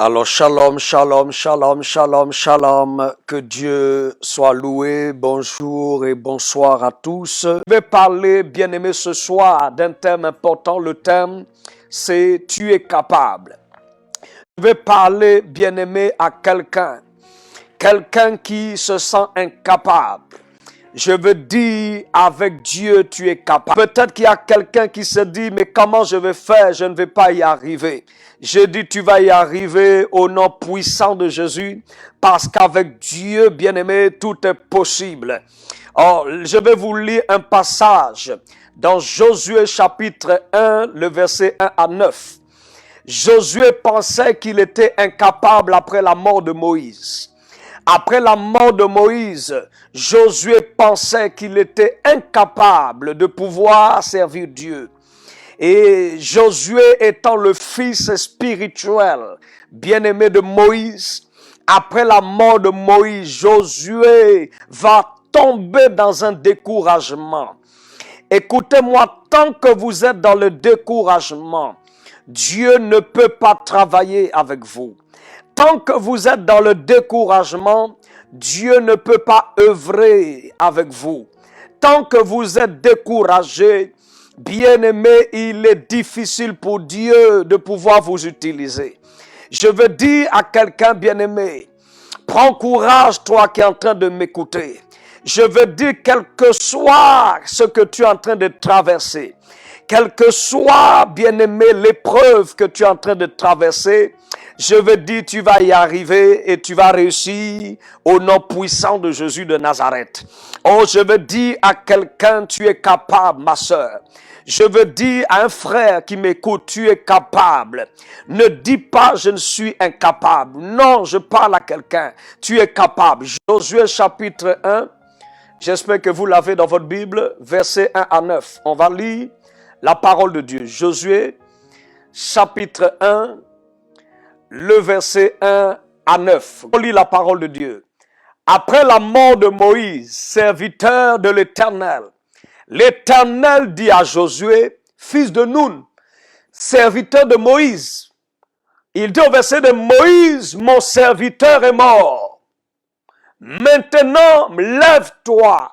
Alors, shalom, shalom, shalom, shalom, shalom. Que Dieu soit loué. Bonjour et bonsoir à tous. Je vais parler, bien-aimé, ce soir d'un thème important. Le thème, c'est « Tu es capable ». Je vais parler, bien-aimé, à quelqu'un qui se sent incapable. Je veux dire, avec Dieu, tu es capable. Peut-être qu'il y a quelqu'un qui se dit, mais comment je vais faire? Je ne vais pas y arriver. Je dis, tu vas y arriver au nom puissant de Jésus, parce qu'avec Dieu, bien-aimé, tout est possible. Or, je vais vous lire un passage dans Josué chapitre 1, le verset 1 à 9. Josué pensait qu'il était incapable après la mort de Moïse. Après la mort de Moïse, Josué pensait qu'il était incapable de pouvoir servir Dieu. Et Josué étant le fils spirituel, bien-aimé de Moïse, après la mort de Moïse, Josué va tomber dans un découragement. Écoutez-moi, tant que vous êtes dans le découragement, Dieu ne peut pas travailler avec vous. Tant que vous êtes dans le découragement, Dieu ne peut pas œuvrer avec vous. Tant que vous êtes découragé, bien-aimé, il est difficile pour Dieu de pouvoir vous utiliser. Je veux dire à quelqu'un, bien-aimé, prends courage, toi qui es en train de m'écouter. Je veux dire, quel que soit ce que tu es en train de traverser, quelle que soit, bien-aimé, l'épreuve que tu es en train de traverser, je veux dire, tu vas y arriver et tu vas réussir au nom puissant de Jésus de Nazareth. Oh, je veux dire à quelqu'un, tu es capable, ma sœur. Je veux dire à un frère qui m'écoute, tu es capable. Ne dis pas, je ne suis incapable. Non, je parle à quelqu'un. Tu es capable. Josué chapitre 1, j'espère que vous l'avez dans votre Bible, versets 1 à 9. On va lire la parole de Dieu. Josué chapitre 1, le verset 1 à 9. On lit la parole de Dieu. Après la mort de Moïse, serviteur de l'Éternel, l'Éternel dit à Josué, fils de Nun, serviteur de Moïse. Il dit au verset de Moïse, mon serviteur est mort. Maintenant, lève-toi,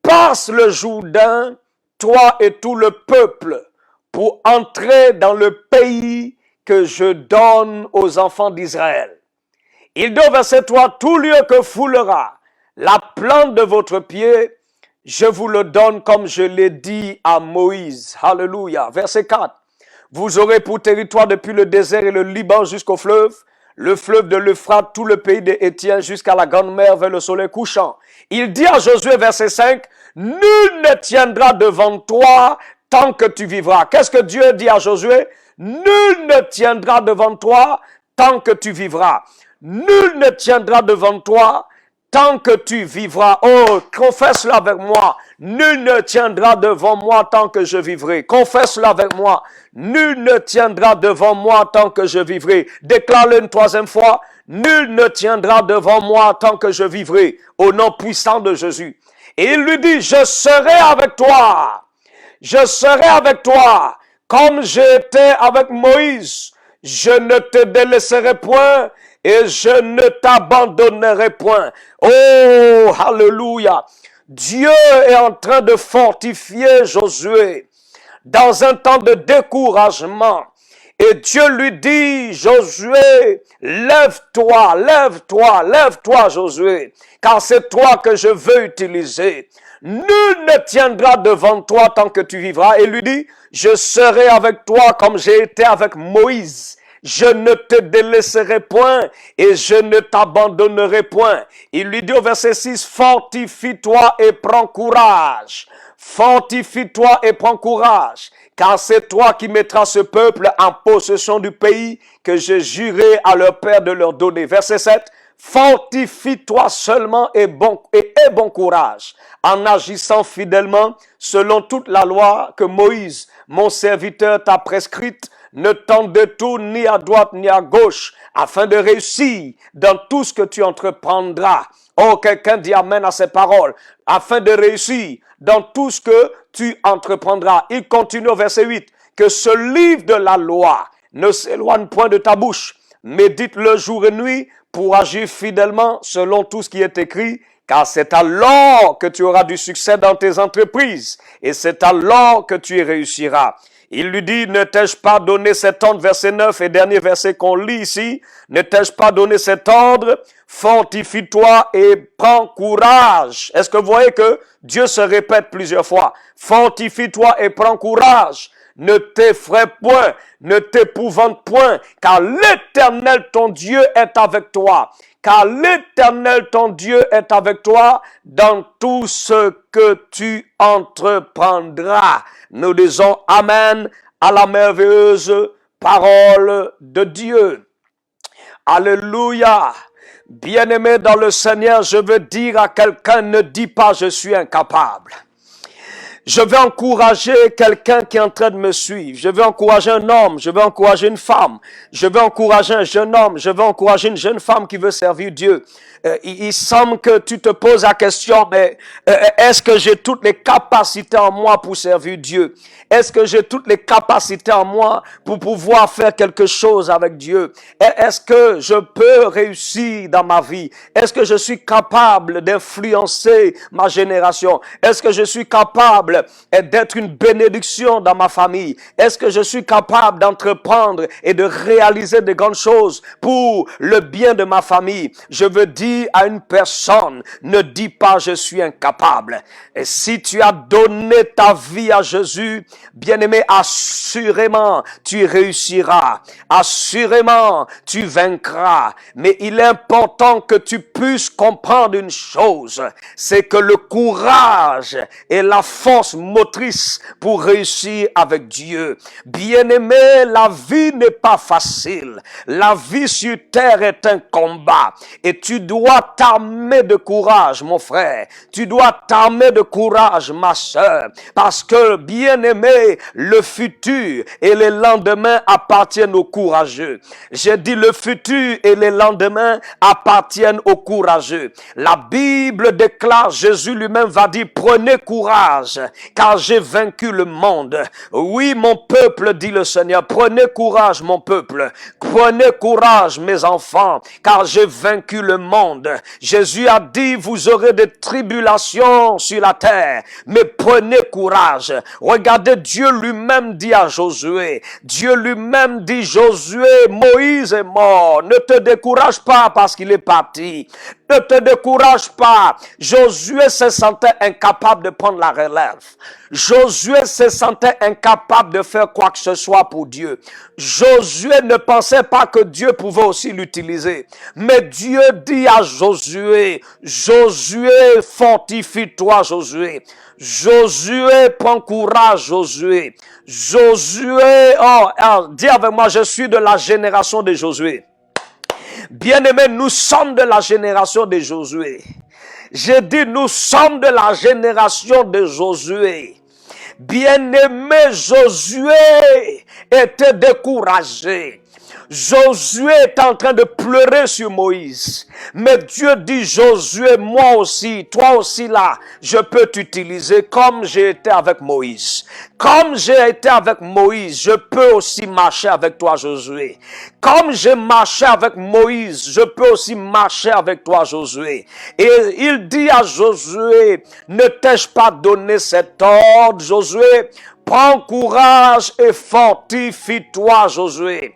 passe le Jourdain, toi et tout le peuple, pour entrer dans le pays que je donne aux enfants d'Israël. Il dit au verset 3, tout lieu que foulera la plante de votre pied, je vous le donne comme je l'ai dit à Moïse. Alléluia. Verset 4. Vous aurez pour territoire depuis le désert et le Liban jusqu'au fleuve, le fleuve de l'Euphrate, tout le pays des Hétiens jusqu'à la grande mer vers le soleil couchant. Il dit à Josué, verset 5, nul ne tiendra devant toi tant que tu vivras. Qu'est-ce que Dieu dit à Josué? Nul ne tiendra devant toi tant que tu vivras. Nul ne tiendra devant toi tant que tu vivras. Oh, confesse-le avec moi. Nul ne tiendra devant moi tant que je vivrai. Confesse-le avec moi. Nul ne tiendra devant moi tant que je vivrai. Déclare-le une troisième fois. Nul ne tiendra devant moi tant que je vivrai. Au nom puissant de Jésus. Et il lui dit, je serai avec toi. Je serai avec toi. Comme j'étais avec Moïse, je ne te délaisserai point et je ne t'abandonnerai point. Oh, alléluia. Dieu est en train de fortifier Josué dans un temps de découragement. Et Dieu lui dit, Josué, lève-toi, lève-toi, lève-toi, Josué, car c'est toi que je veux utiliser. Nul ne tiendra devant toi tant que tu vivras. Et lui dit, je serai avec toi comme j'ai été avec Moïse. Je ne te délaisserai point et je ne t'abandonnerai point. Il lui dit au verset 6, fortifie-toi et prends courage. Fortifie-toi et prends courage, car c'est toi qui mettras ce peuple en possession du pays que j'ai juré à leur père de leur donner. Verset 7, fortifie-toi seulement et aie bon courage, en agissant fidèlement selon toute la loi que Moïse, mon serviteur, t'a prescrite. Ne t'en détourne ni à droite ni à gauche, afin de réussir dans tout ce que tu entreprendras. Oh, quelqu'un dit amen à ces paroles. Afin de réussir dans tout ce que tu entreprendras. Il continue au verset 8. Que ce livre de la loi ne s'éloigne point de ta bouche. Médite le jour et nuit pour agir fidèlement selon tout ce qui est écrit, car c'est alors que tu auras du succès dans tes entreprises et c'est alors que tu y réussiras. Il lui dit, ne t'ai-je pas donné cet ordre, verset 9 et dernier verset qu'on lit ici, ne t'ai-je pas donné cet ordre, fortifie-toi et prends courage. Est-ce que vous voyez que Dieu se répète plusieurs fois, fortifie-toi et prends courage. Ne t'effraie point, ne t'épouvante point, car l'Éternel ton Dieu est avec toi. Car l'Éternel ton Dieu est avec toi dans tout ce que tu entreprendras. Nous disons Amen à la merveilleuse parole de Dieu. Alléluia. Bien-aimé dans le Seigneur, je veux dire à quelqu'un, ne dis pas je suis incapable. Je veux encourager quelqu'un qui est en train de me suivre. Je veux encourager un homme. Je veux encourager une femme. Je veux encourager un jeune homme. Je veux encourager une jeune femme qui veut servir Dieu. Il semble que tu te poses la question, mais est-ce que j'ai toutes les capacités en moi pour servir Dieu? Est-ce que j'ai toutes les capacités en moi pour pouvoir faire quelque chose avec Dieu? Est-ce que je peux réussir dans ma vie? Est-ce que je suis capable d'influencer ma génération? Est-ce que je suis capable d'être une bénédiction dans ma famille? Est-ce que je suis capable d'entreprendre et de réaliser de grandes choses pour le bien de ma famille? Je veux dire à une personne, ne dis pas je suis incapable. Et si tu as donné ta vie à Jésus, bien-aimé, assurément tu réussiras. Assurément tu vaincras. Mais il est important que tu puisses comprendre une chose, c'est que le courage est la force motrice pour réussir avec Dieu. Bien-aimé, la vie n'est pas facile. La vie sur terre est un combat. Et tu dois t'armer de courage, mon frère. Tu dois t'armer de courage, ma sœur. Parce que, bien-aimé, le futur et les lendemains appartiennent aux courageux. J'ai dit le futur et les lendemains appartiennent aux courageux. La Bible déclare, Jésus lui-même va dire, prenez courage, car j'ai vaincu le monde. Oui, mon peuple, dit le Seigneur, prenez courage, mon peuple. Prenez courage, mes enfants, car j'ai vaincu le monde. Jésus a dit, vous aurez des tribulations sur la terre, mais prenez courage. Regardez, Dieu lui-même dit à Josué, Dieu lui-même dit, Josué, Moïse est mort. Ne te décourage pas parce qu'il est parti. Ne te décourage pas. Josué se sentait incapable de prendre la relève. Josué se sentait incapable de faire quoi que ce soit pour Dieu. Josué ne pensait pas que Dieu pouvait aussi l'utiliser. Mais Dieu dit à Josué, Josué, fortifie-toi, Josué. Josué, prends courage, Josué. Josué, dis avec moi, je suis de la génération de Josué. Bien-aimés, nous sommes de la génération de Josué. J'ai dit, nous sommes de la génération de Josué. Bien-aimé, Josué était découragé. Josué est en train de pleurer sur Moïse. Mais Dieu dit, Josué, moi aussi, toi aussi là, je peux t'utiliser comme j'ai été avec Moïse. Comme j'ai été avec Moïse, je peux aussi marcher avec toi, Josué. Comme j'ai marché avec Moïse, je peux aussi marcher avec toi, Josué. Et il dit à Josué, ne t'ai-je pas donné cet ordre, Josué? Prends courage et fortifie-toi, Josué.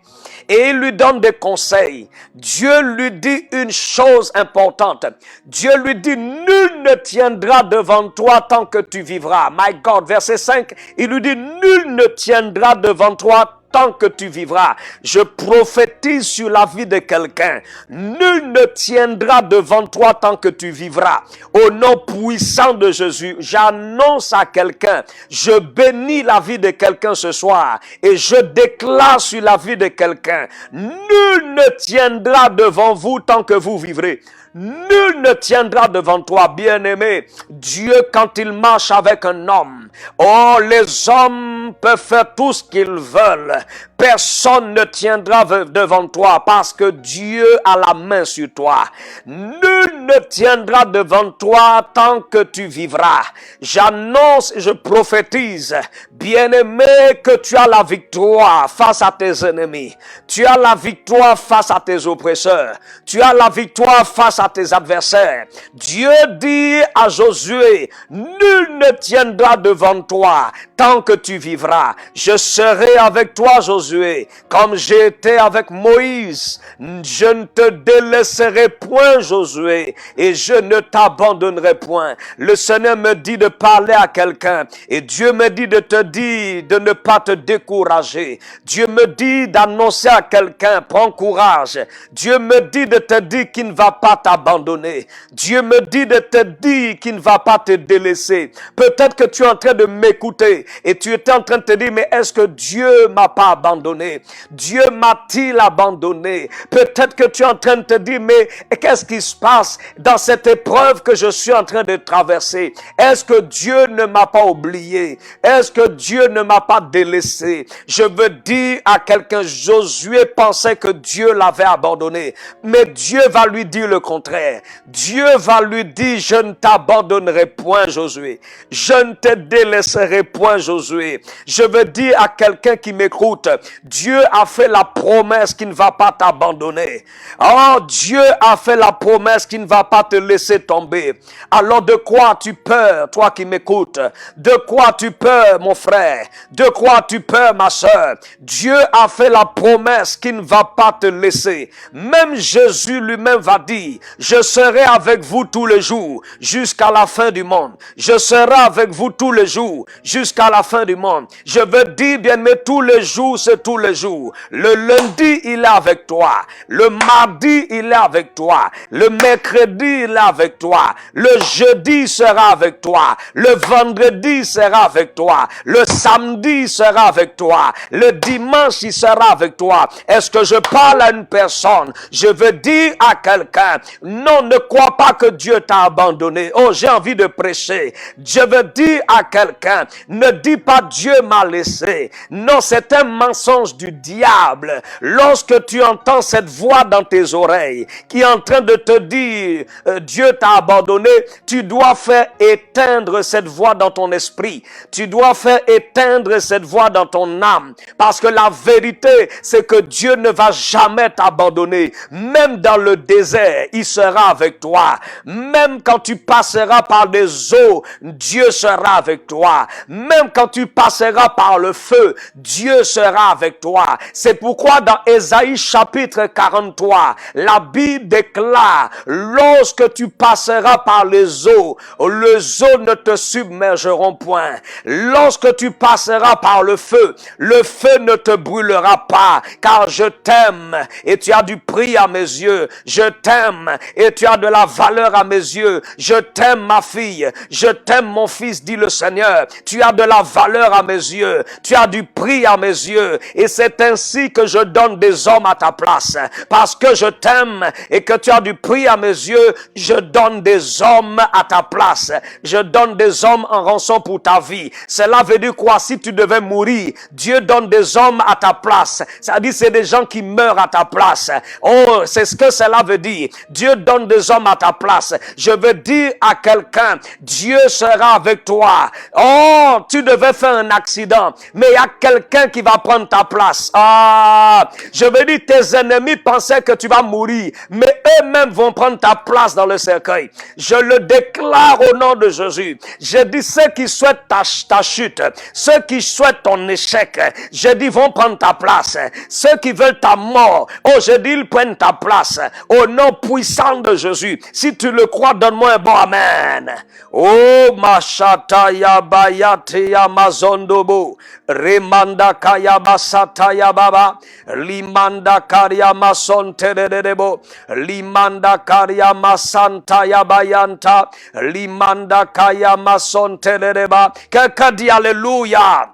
Et il lui donne des conseils. Dieu lui dit une chose importante. Dieu lui dit, nul ne tiendra devant toi tant que tu vivras. My God, verset 5, il lui dit, nul ne tiendra devant toi tant que tu vivras. Je prophétise sur la vie de quelqu'un. Nul ne tiendra devant toi tant que tu vivras. Au nom puissant de Jésus, j'annonce à quelqu'un, je bénis la vie de quelqu'un ce soir et je déclare sur la vie de quelqu'un, nul ne tiendra devant vous tant que vous vivrez. Nul ne tiendra devant toi, bien-aimé. Dieu, quand il marche avec un homme, oh, les hommes hommes peuvent faire tout ce qu'ils veulent. Personne ne tiendra devant toi parce que Dieu a la main sur toi. Nul ne tiendra devant toi tant que tu vivras. J'annonce et je prophétise, bien-aimé, que tu as la victoire face à tes ennemis. Tu as la victoire face à tes oppresseurs. Tu as la victoire face à tes adversaires. Dieu dit à Josué, nul ne tiendra devant toi tant que tu vivras. Je serai avec toi, Josué, comme j'ai été avec Moïse. Je ne te délaisserai point, Josué, et je ne t'abandonnerai point. Le Seigneur me dit de parler à quelqu'un, et Dieu me dit de te dire de ne pas te décourager. Dieu me dit d'annoncer à quelqu'un, prends courage. Dieu me dit de te dire qu'il ne va pas t'abandonner. Dieu me dit de te dire qu'il ne va pas te délaisser. Peut-être que tu es en train de m'écouter et tu étais en train de te dire, mais est-ce que Dieu m'a pas abandonné? Dieu m'a-t-il abandonné? Peut-être que tu es en train de te dire, mais qu'est-ce qui se passe dans cette épreuve que je suis en train de traverser? Est-ce que Dieu ne m'a pas oublié? Est-ce que Dieu ne m'a pas délaissé? Je veux dire à quelqu'un, Josué pensait que Dieu l'avait abandonné, mais Dieu va lui dire le contraire. Dieu va lui dire, je ne t'abandonnerai point, Josué. Je ne te délaisserai point, Josué. Je veux dire à quelqu'un qui m'écoute, Dieu a fait la promesse qu'il ne va pas t'abandonner. Oh, Dieu a fait la promesse qu'il ne va pas te laisser tomber. Alors de quoi as-tu peur, toi qui m'écoutes? De quoi as-tu peur, mon frère? De quoi as-tu peur, ma soeur? Dieu a fait la promesse qu'il ne va pas te laisser. Même Jésus lui-même va dire, je serai avec vous tous les jours jusqu'à la fin du monde. Je serai avec vous tous les jours jusqu'à la fin du monde. Je veux dire, bien aimé, tous les jours, c'est tous les jours. Le lundi, il est avec toi. Le mardi, il est avec toi. Le mercredi, il est avec toi. Le jeudi, il sera avec toi. Le vendredi, il sera avec toi. Le samedi, il sera avec toi. Le dimanche, il sera avec toi. Est-ce que je parle à une personne? Je veux dire à quelqu'un, non, ne crois pas que Dieu t'a abandonné. Oh, j'ai envie de prêcher. Je veux dire à quelqu'un, ne dis pas Dieu m'a laissé. Non, c'est un mensonge du diable. Lorsque tu entends cette voix dans tes oreilles qui est en train de te dire Dieu t'a abandonné, tu dois faire éteindre cette voix dans ton esprit. Tu dois faire éteindre cette voix dans ton âme. Parce que la vérité, c'est que Dieu ne va jamais t'abandonner. Même dans le désert, il sera avec toi. Même quand tu passeras par des eaux, Dieu sera avec toi. Même quand tu passeras par le feu, Dieu sera avec toi. C'est pourquoi dans Ésaïe chapitre 43, la Bible déclare, lorsque tu passeras par les eaux ne te submergeront point. Lorsque tu passeras par le feu ne te brûlera pas, car je t'aime et tu as du prix à mes yeux. Je t'aime et tu as de la valeur à mes yeux. Je t'aime, ma fille. Je t'aime, mon fils, dit le Seigneur. Tu as de la valeur à mes yeux. Tu as du prix à mes yeux. Et c'est ainsi que je donne des hommes à ta place. Parce que je t'aime et que tu as du prix à mes yeux, je donne des hommes à ta place. Je donne des hommes en rançon pour ta vie. Cela veut dire quoi? Si tu devais mourir, Dieu donne des hommes à ta place. Ça dit c'est des gens qui meurent à ta place. Oh, c'est ce que cela veut dire. Dieu donne des hommes à ta place. Je veux dire à quelqu'un, Dieu sera avec toi. Oh, tu devais faire un accident, mais il y a quelqu'un qui va prendre ta place. Ah, je veux dire, tes ennemis pensaient que tu vas mourir, mais eux-mêmes vont prendre ta place dans le cercueil. Je le déclare au nom de Jésus. Je dis ceux qui souhaitent ta chute, ceux qui souhaitent ton échec, je dis vont prendre ta place. Ceux qui veulent ta mort, oh, je dis ils prennent ta place. Au nom puissant de Jésus. Si tu le crois, donne-moi un bon amen. Oh, machata ya bayate ya mazondobo. Remanda kaya basata ya baba. Limanda karia masonte dedebo. Limanda karia masanta ya bayanta. Limanda kaya masonte dedeba. Quelqu'un dit alléluia.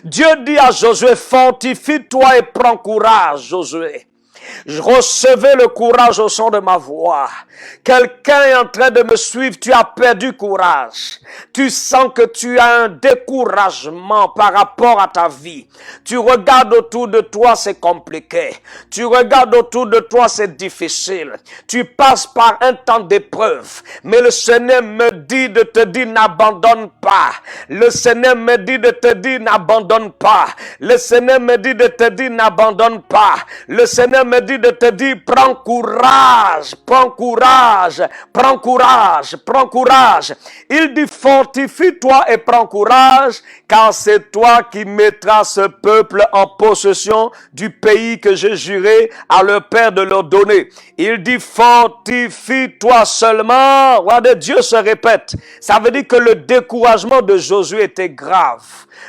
Dieu dit à Josué, fortifie-toi et prends courage, Josué. Recevez le courage au son de ma voix. Quelqu'un est en train de me suivre, tu as perdu courage. Tu sens que tu as un découragement par rapport à ta vie. Tu regardes autour de toi, c'est compliqué. Tu regardes autour de toi, c'est difficile. Tu passes par un temps d'épreuve. Mais le Seigneur me dit de te dire n'abandonne pas. Le Seigneur me dit de te dire n'abandonne pas. Le Seigneur me dit de te dire n'abandonne pas. Le Seigneur me dit de te dire prends courage, prends courage, prends courage, prends courage. Il dit fortifie-toi et prends courage, car c'est toi qui mettras ce peuple en possession du pays que j'ai juré à leur père de leur donner. Il dit fortifie-toi seulement. Regardez, Dieu se répète. Ça veut dire que le découragement de Josué était grave.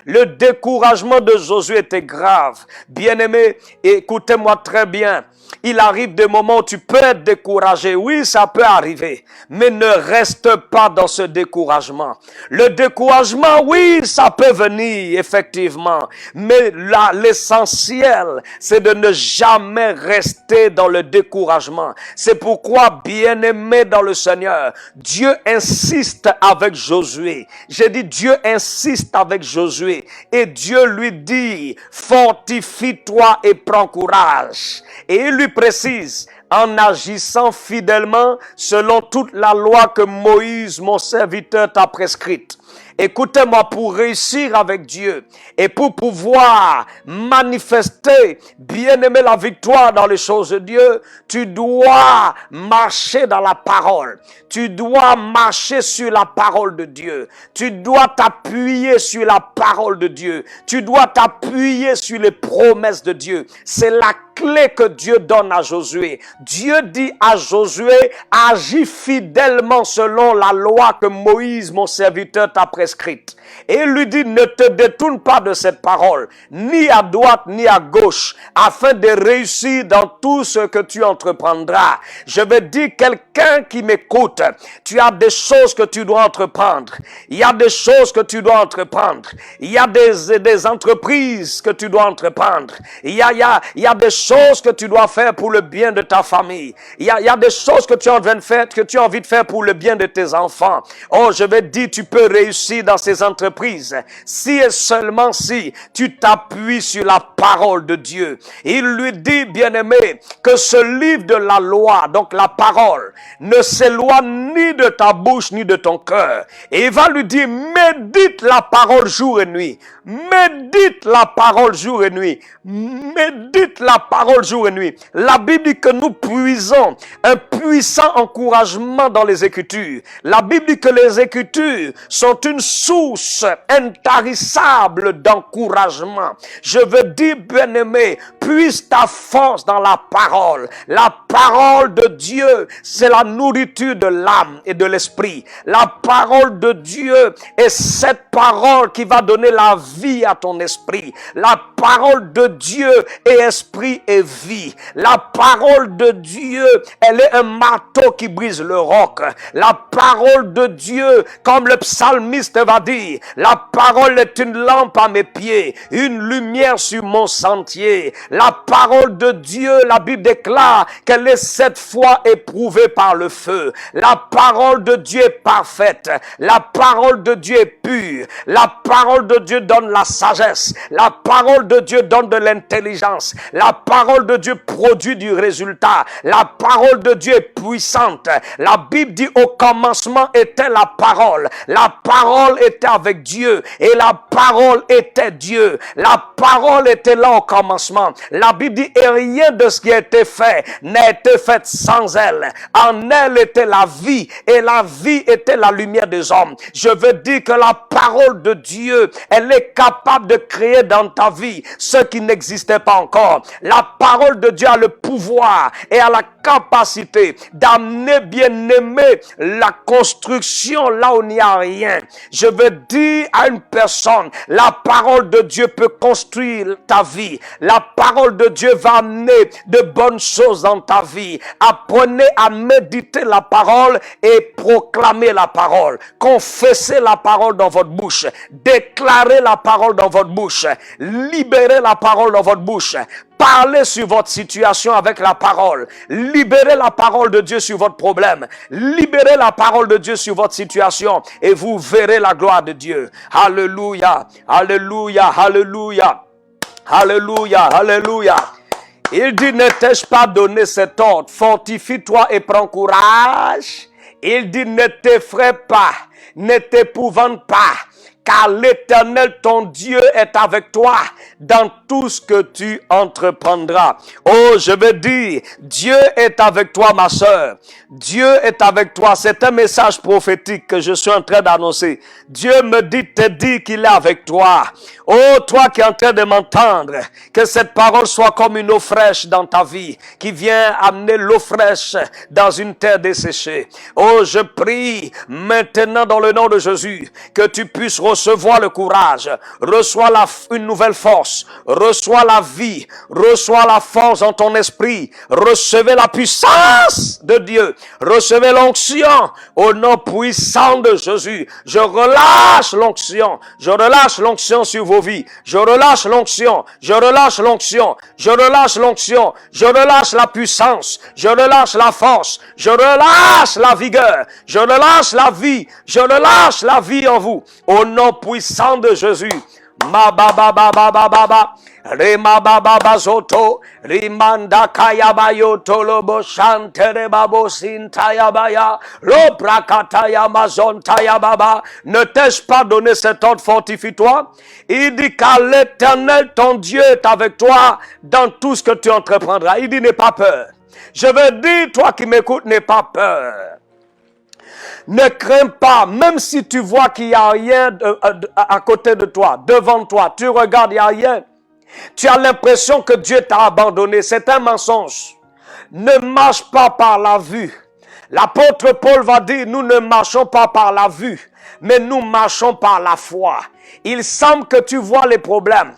Le découragement de Josué était grave. Bien-aimé, écoutez-moi très bien. Il arrive des moments où tu peux être découragé. Oui, ça peut arriver. Mais ne reste pas dans ce découragement. Le découragement, oui, ça peut venir, effectivement. Mais là, l'essentiel, c'est de ne jamais rester dans le découragement. C'est pourquoi, bien-aimé dans le Seigneur, Dieu insiste avec Josué. J'ai dit, Dieu insiste avec Josué. Et Dieu lui dit, fortifie-toi et prends courage. Et il lui précise, en agissant fidèlement selon toute la loi que Moïse, mon serviteur, t'a prescrite. Écoutez-moi, pour réussir avec Dieu et pour pouvoir manifester, bien aimer la victoire dans les choses de Dieu, tu dois marcher dans la parole. Tu dois marcher sur la parole de Dieu. Tu dois t'appuyer sur la parole de Dieu. Tu dois t'appuyer sur les promesses de Dieu. C'est la clé que Dieu donne à Josué. Dieu dit à Josué, agis fidèlement selon la loi que Moïse, mon serviteur, t'a prescrite. Et il lui dit, ne te détourne pas de cette parole, ni à droite, ni à gauche, afin de réussir dans tout ce que tu entreprendras. Je vais dire, quelqu'un qui m'écoute, tu as des choses que tu dois entreprendre. Il y a des choses que tu dois entreprendre. Il y a des entreprises que tu dois entreprendre. Il y a des choses que tu dois faire pour le bien de ta famille. Il y a des choses que tu as envie de faire pour le bien de tes enfants. Oh, je vais te dire, tu peux réussir dans ces entreprises si et seulement si tu t'appuies sur la parole de Dieu. Il lui dit, bien-aimé, que ce livre de la loi, donc la parole, ne s'éloigne ni de ta bouche ni de ton cœur. Et il va lui dire, médite la parole jour et nuit. Médite la parole jour et nuit. Médite la parole jour et nuit. La Bible dit que nous puisons un puissant encouragement dans les Écritures. La Bible dit que les Écritures sont une source intarissable d'encouragement. Je veux dire, bien-aimé, puise ta force dans la parole. La parole de Dieu, c'est la nourriture de l'âme et de l'esprit. La parole de Dieu est cette parole qui va donner la vie à ton esprit. La parole de Dieu est esprit et vie. La parole de Dieu, elle est un marteau qui brise le roc. La parole de Dieu, comme le psalmiste va dire, la parole est une lampe à mes pieds, une lumière sur mon sentier. La parole de Dieu, la Bible déclare qu'elle est 7 fois éprouvée par le feu. La parole de Dieu est parfaite. La parole de Dieu est pure. La parole de Dieu donne la sagesse. La parole de Dieu donne de l'intelligence. La parole de Dieu produit du résultat. La parole de Dieu est puissante. La Bible dit au commencement était la parole. La parole était avec Dieu et la parole était Dieu. La parole était là au commencement. La Bible dit et rien de ce qui a été fait n'a été fait sans elle. En elle était la vie et la vie était la lumière des hommes. Je veux dire que la parole de Dieu, elle est capable de créer dans ta vie ce qui n'existait pas encore. La parole de Dieu a le pouvoir et a la capacité d'amener, bien-aimé, la construction là où il n'y a rien. Je veux dire à une personne, la parole de Dieu peut construire ta vie. La parole de Dieu va amener de bonnes choses dans ta vie. Apprenez à méditer la parole et proclamer la parole. Confessez la parole dans votre bouche. Déclarez la parole dans votre bouche. Libérez la parole dans votre bouche. Parlez sur votre situation avec la parole. Libérez la parole de Dieu sur votre problème. Libérez la parole de Dieu sur votre situation et vous verrez la gloire de Dieu. Alléluia, alléluia, alléluia, alléluia, alléluia. Il dit, ne t'ai-je pas donné cet ordre? Fortifie-toi et prends courage. Il dit, ne t'effraie pas, ne t'épouvante pas, car l'Éternel, ton Dieu, est avec toi dans tout ce que tu entreprendras. Oh, je veux dire, Dieu est avec toi, ma sœur. Dieu est avec toi. C'est un message prophétique que je suis en train d'annoncer. Dieu me dit, te dit qu'il est avec toi. Oh, toi qui es en train de m'entendre, que cette parole soit comme une eau fraîche dans ta vie, qui vient amener l'eau fraîche dans une terre desséchée. Oh, je prie maintenant dans le nom de Jésus, que tu puisses recevoir le courage, reçois une nouvelle force, reçois la vie, reçois la force dans ton esprit, recevez la puissance de Dieu, recevez l'onction au nom puissant de Jésus. Je relâche l'onction sur vos vies, je relâche l'onction, je relâche l'onction, je relâche l'onction, je relâche la puissance, je relâche la force, je relâche la vigueur, je relâche la vie, je relâche la vie en vous, au nom puissant de Jésus. Ma ba ba ba ba ba ba ba. Rima baba bazoto, rimanda kayabayo tolobo shantere babo sintayabaya, loprakataya mazon tayababa. Ne t'ai-je pas donné cet ordre, fortifie-toi? Il dit qu'à l'Éternel, ton Dieu est avec toi dans tout ce que tu entreprendras. Il dit, n'aie pas peur. Je veux dire, toi qui m'écoutes, n'aie pas peur. Ne crains pas, même si tu vois qu'il n'y a rien à côté de toi, devant toi, tu regardes, il n'y a rien. Tu as l'impression que Dieu t'a abandonné. C'est un mensonge. Ne marche pas par la vue. L'apôtre Paul va dire, nous ne marchons pas par la vue, mais nous marchons par la foi. Il semble que tu vois les problèmes.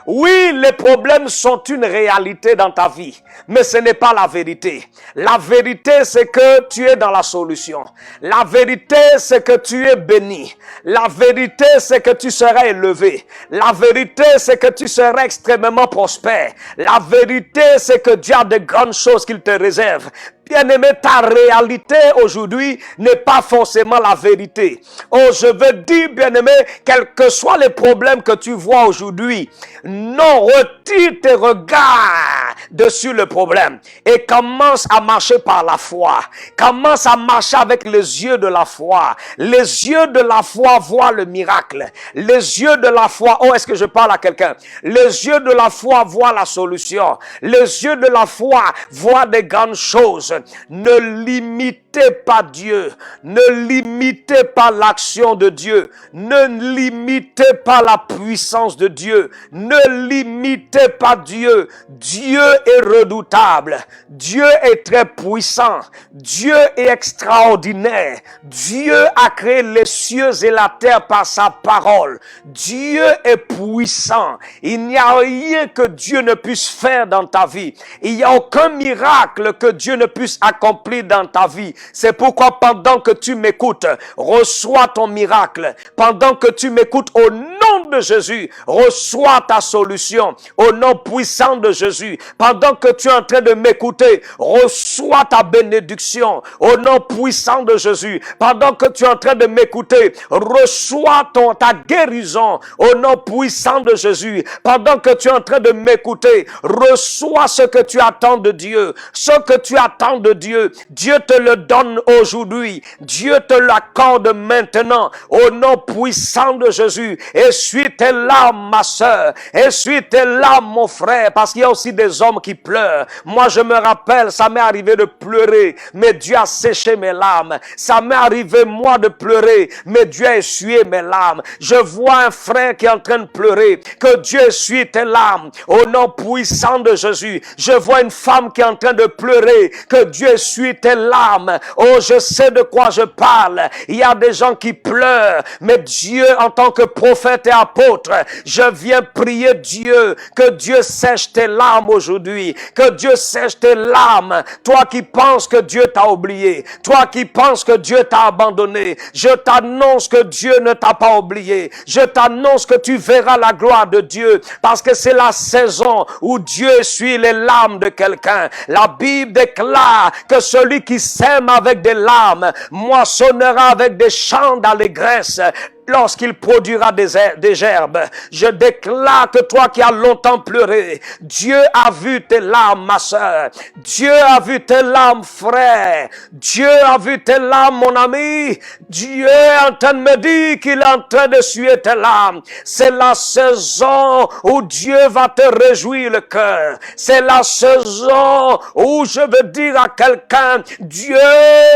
Oui, les problèmes sont une réalité dans ta vie, mais ce n'est pas la vérité. La vérité, c'est que tu es dans la solution. La vérité, c'est que tu es béni. La vérité, c'est que tu seras élevé. La vérité, c'est que tu seras extrêmement prospère. La vérité, c'est que Dieu a de grandes choses qu'il te réserve. Bien-aimé, ta réalité aujourd'hui n'est pas forcément la vérité. Oh, je veux dire, bien-aimé, quels que soient les problèmes que tu vois aujourd'hui, non, retire tes regards dessus le problème et commence à marcher par la foi. Commence à marcher avec les yeux de la foi. Les yeux de la foi voient le miracle. Les yeux de la foi, oh, est-ce que je parle à quelqu'un? Les yeux de la foi voient la solution. Les yeux de la foi voient des grandes choses. Ne limitez pas Dieu. Ne limitez pas l'action de Dieu. Ne limitez pas la puissance de Dieu. Ne limitez pas Dieu. Dieu est redoutable. Dieu est très puissant. Dieu est extraordinaire. Dieu a créé les cieux et la terre par sa parole. Dieu est puissant. Il n'y a rien que Dieu ne puisse faire dans ta vie. Il n'y a aucun miracle que Dieu ne puisse accomplir dans ta vie. C'est pourquoi pendant que tu m'écoutes, reçois ton miracle. Pendant que tu m'écoutes, au nom de Jésus, reçois ta solution. Au nom puissant de Jésus. Pendant que tu es en train de m'écouter, reçois ta bénédiction. Au nom puissant de Jésus. Pendant que tu es en train de m'écouter, reçois ta guérison. Au nom puissant de Jésus. Pendant que tu es en train de m'écouter, reçois ce que tu attends de Dieu. Ce que tu attends de Dieu, Dieu te le donne aujourd'hui. Dieu te l'accorde maintenant. Au nom puissant de Jésus. Essuie tes larmes, ma soeur. Essuie tes larmes, mon frère. Parce qu'il y a aussi des hommes qui pleurent. Moi, je me rappelle, ça m'est arrivé de pleurer. Mais Dieu a séché mes larmes. Ça m'est arrivé, moi, de pleurer. Mais Dieu a essuyé mes larmes. Je vois un frère qui est en train de pleurer. Que Dieu essuie tes larmes. Au nom puissant de Jésus. Je vois une femme qui est en train de pleurer. Que Dieu essuie tes larmes. Oh, je sais de quoi je parle. Il y a des gens qui pleurent. Mais Dieu, en tant que prophète et apôtre, apôtres. Je viens prier Dieu, que Dieu sèche tes larmes aujourd'hui, que Dieu sèche tes larmes. Toi qui penses que Dieu t'a oublié, toi qui penses que Dieu t'a abandonné, je t'annonce que Dieu ne t'a pas oublié. Je t'annonce que tu verras la gloire de Dieu, parce que c'est la saison où Dieu essuie les larmes de quelqu'un. La Bible déclare que celui qui sème avec des larmes moissonnera avec des chants d'allégresse lorsqu'il produira des gerbes. Je déclare que toi qui as longtemps pleuré, Dieu a vu tes larmes, ma soeur. Dieu a vu tes larmes, frère. Dieu a vu tes larmes, mon ami. Dieu est en train de me dire qu'il est en train de suer tes larmes. C'est la saison où Dieu va te réjouir le cœur. C'est la saison où je veux dire à quelqu'un, Dieu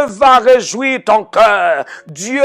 va réjouir ton cœur. Dieu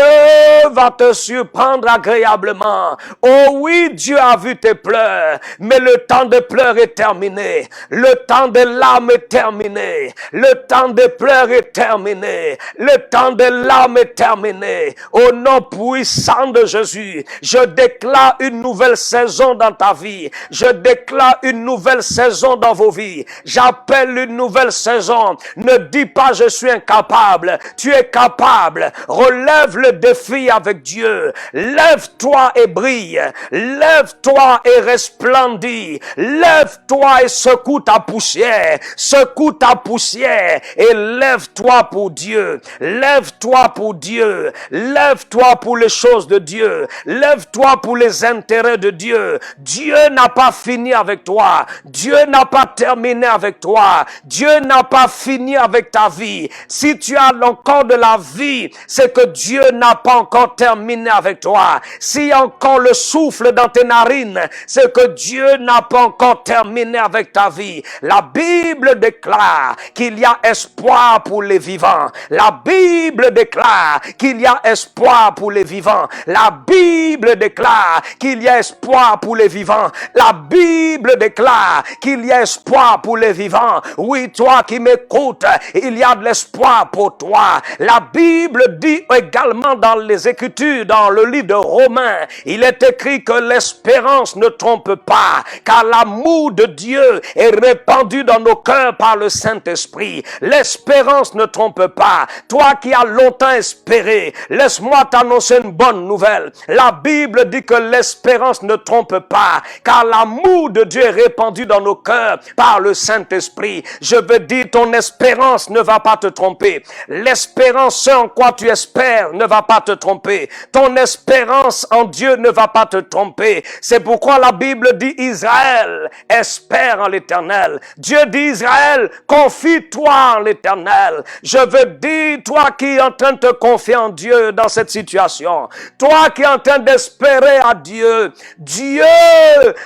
va te surprendre agréablement. Oh oui, Dieu a vu tes pleurs, mais le temps de pleurs est terminé. Le temps des larmes est terminé. Le temps des pleurs est terminé. Le temps des larmes est terminé. Au nom puissant de Jésus, je déclare une nouvelle saison dans ta vie. Je déclare une nouvelle saison dans vos vies. J'appelle une nouvelle saison. Ne dis pas je suis incapable. Tu es capable. Relève le défi avec Dieu. Lève-toi et brille. Lève-toi et resplendis. Lève-toi et secoue ta poussière. Secoue ta poussière et lève-toi pour Dieu. Lève-toi pour Dieu. Lève-toi pour les choses de Dieu. Lève-toi pour les intérêts de Dieu. Dieu n'a pas fini avec toi. Dieu n'a pas terminé avec toi. Dieu n'a pas fini avec ta vie. Si tu as encore de la vie, c'est que Dieu n'a pas encore terminé avec toi. S'il y a encore le souffle dans tes narines, c'est que Dieu n'a pas encore terminé avec ta vie. La Bible déclare qu'il y a espoir pour les vivants. La Bible déclare qu'il y a espoir pour les vivants. La Bible déclare qu'il y a espoir pour les vivants. La Bible déclare qu'il y a espoir pour les vivants. Oui, toi qui m'écoutes, il y a de l'espoir pour toi. La Bible dit également dans les Écritures, dans le livre de Romains, il est écrit que l'espérance ne trompe pas, car l'amour de Dieu est répandu dans nos cœurs par le Saint-Esprit. L'espérance ne trompe pas. Toi qui as longtemps espéré, laisse-moi t'annoncer une bonne nouvelle. La Bible dit que l'espérance ne trompe pas, car l'amour de Dieu est répandu dans nos cœurs par le Saint-Esprit. Je veux dire, ton espérance ne va pas te tromper. L'espérance, ce en quoi tu espères, ne va pas te tromper. Ton espérance en Dieu ne va pas te tromper. C'est pourquoi la Bible dit Israël, espère en l'Éternel. Dieu dit Israël, confie-toi en l'Éternel. Je veux dire, toi qui es en train de te confier en Dieu dans cette situation, toi qui es en train d'espérer à Dieu, Dieu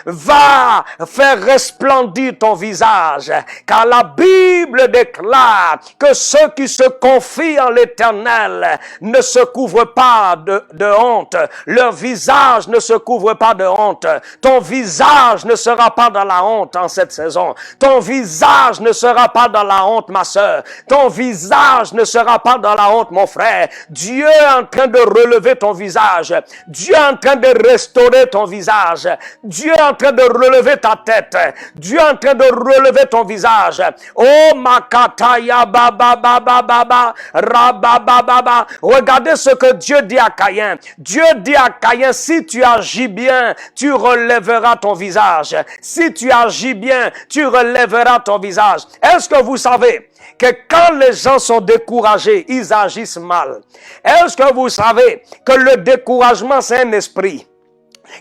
va faire resplendir ton visage, car la Bible déclare que ceux qui se confient en l'Éternel ne se couvrent pas de honte. Leur visage ne se couvre pas de honte. Ton visage ne sera pas dans la honte en cette saison. Ton visage ne sera pas dans la honte, ma sœur. Ton visage ne sera pas dans la honte, mon frère. Dieu est en train de relever ton visage. Dieu est en train de restaurer ton visage. Dieu est en train de relever ta tête. Dieu est en train de relever ton visage. Oh, makataya baba baba baba rababa baba. Regardez ce que Dieu dit à Caïn. Dieu dit à Caïn, si tu agis bien, tu relèveras ton visage. Si tu agis bien, tu relèveras ton visage. Est-ce que vous savez que quand les gens sont découragés, ils agissent mal? Est-ce que vous savez que le découragement, c'est un esprit?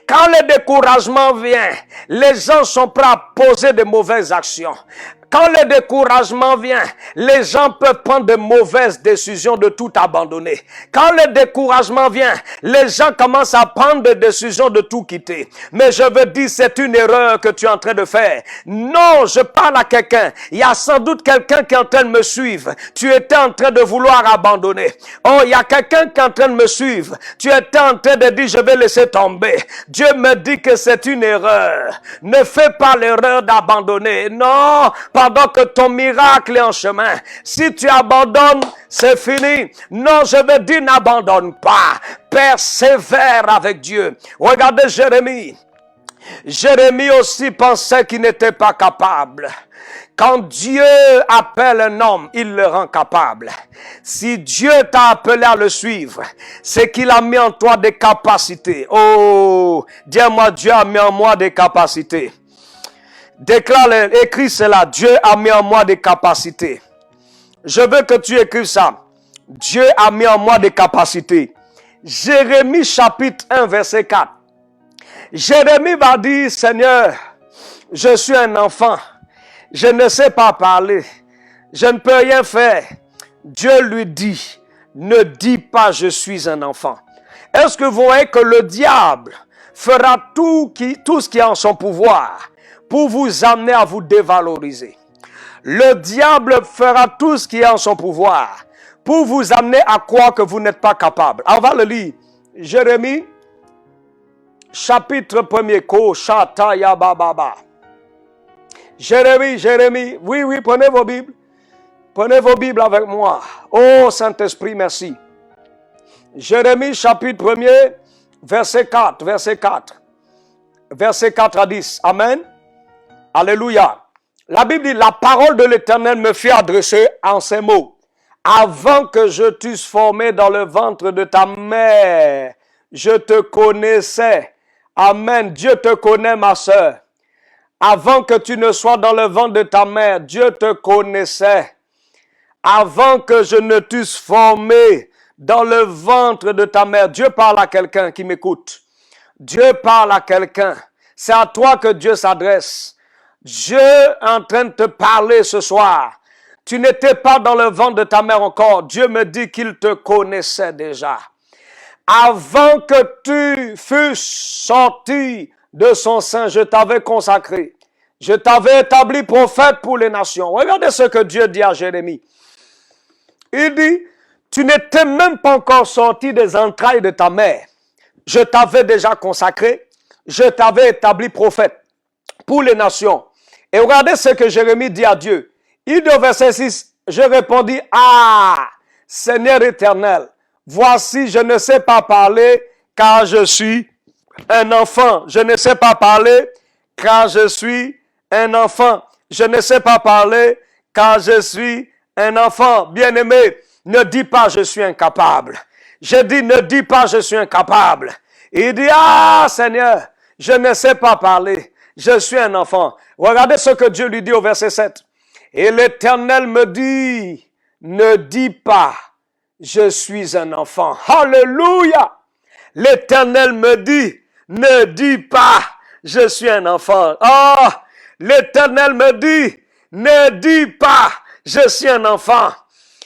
Quand le découragement vient, les gens sont prêts à poser de mauvaises actions. Quand le découragement vient, les gens peuvent prendre de mauvaises décisions de tout abandonner. Quand le découragement vient, les gens commencent à prendre des décisions de tout quitter. Mais je veux dire, c'est une erreur que tu es en train de faire. Non, je parle à quelqu'un. Il y a sans doute quelqu'un qui est en train de me suivre. Tu étais en train de vouloir abandonner. Oh, il y a quelqu'un qui est en train de me suivre. Tu étais en train de dire, je vais laisser tomber. Dieu me dit que c'est une erreur. Ne fais pas l'erreur d'abandonner. Non, pendant que ton miracle est en chemin. Si tu abandonnes, c'est fini. Non, je veux dire, n'abandonne pas. Persévère avec Dieu. Regardez Jérémie. Jérémie aussi pensait qu'il n'était pas capable. Quand Dieu appelle un homme, il le rend capable. Si Dieu t'a appelé à le suivre, c'est qu'il a mis en toi des capacités. Oh, dis-moi, Dieu a mis en moi des capacités. Déclare, écris cela. Dieu a mis en moi des capacités. Je veux que tu écrives ça. Dieu a mis en moi des capacités. Jérémie chapitre 1 verset 4. Jérémie va dire, Seigneur, je suis un enfant. Je ne sais pas parler. Je ne peux rien faire. Dieu lui dit, ne dis pas je suis un enfant. Est-ce que vous voyez que le diable fera tout ce qui est en son pouvoir pour vous amener à vous dévaloriser? Le diable fera tout ce qui est en son pouvoir pour vous amener à croire que vous n'êtes pas capable. On va le lire. Jérémie, chapitre 1er, Ko Shata Ya Baba. Jérémie, oui, prenez vos Bibles. Prenez vos Bibles avec moi. Oh Saint-Esprit, merci. Jérémie, chapitre 1er, verset 4. Verset 4 à 10. Amen. Alléluia. La Bible dit, la parole de l'Éternel me fit adresser en ces mots. Avant que je t'eusse formé dans le ventre de ta mère, je te connaissais. Amen. Dieu te connaît, ma sœur. Avant que tu ne sois dans le ventre de ta mère, Dieu te connaissait. Avant que je ne t'eusse formé dans le ventre de ta mère. Dieu parle à quelqu'un qui m'écoute. Dieu parle à quelqu'un. C'est à toi que Dieu s'adresse. Dieu est en train de te parler ce soir. Tu n'étais pas dans le ventre de ta mère encore. Dieu me dit qu'il te connaissait déjà. Avant que tu fusses sorti de son sein, je t'avais consacré. Je t'avais établi prophète pour les nations. Regardez ce que Dieu dit à Jérémie. Il dit, tu n'étais même pas encore sorti des entrailles de ta mère. Je t'avais déjà consacré. Je t'avais établi prophète pour les nations. Et regardez ce que Jérémie dit à Dieu. Il dit au verset 6, je répondis, ah, Seigneur éternel, voici, je ne sais pas parler car je suis un enfant. Je ne sais pas parler car je suis un enfant. Je ne sais pas parler car je suis un enfant. Bien-aimé, ne dis pas je suis incapable. Je dis ne dis pas je suis incapable. Il dit, ah Seigneur, je ne sais pas parler. Je suis un enfant. Regardez ce que Dieu lui dit au verset 7. Et l'Éternel me dit, ne dis pas, je suis un enfant. Alléluia! L'Éternel me dit, ne dis pas, je suis un enfant. Oh, l'Éternel me dit, ne dis pas, je suis un enfant.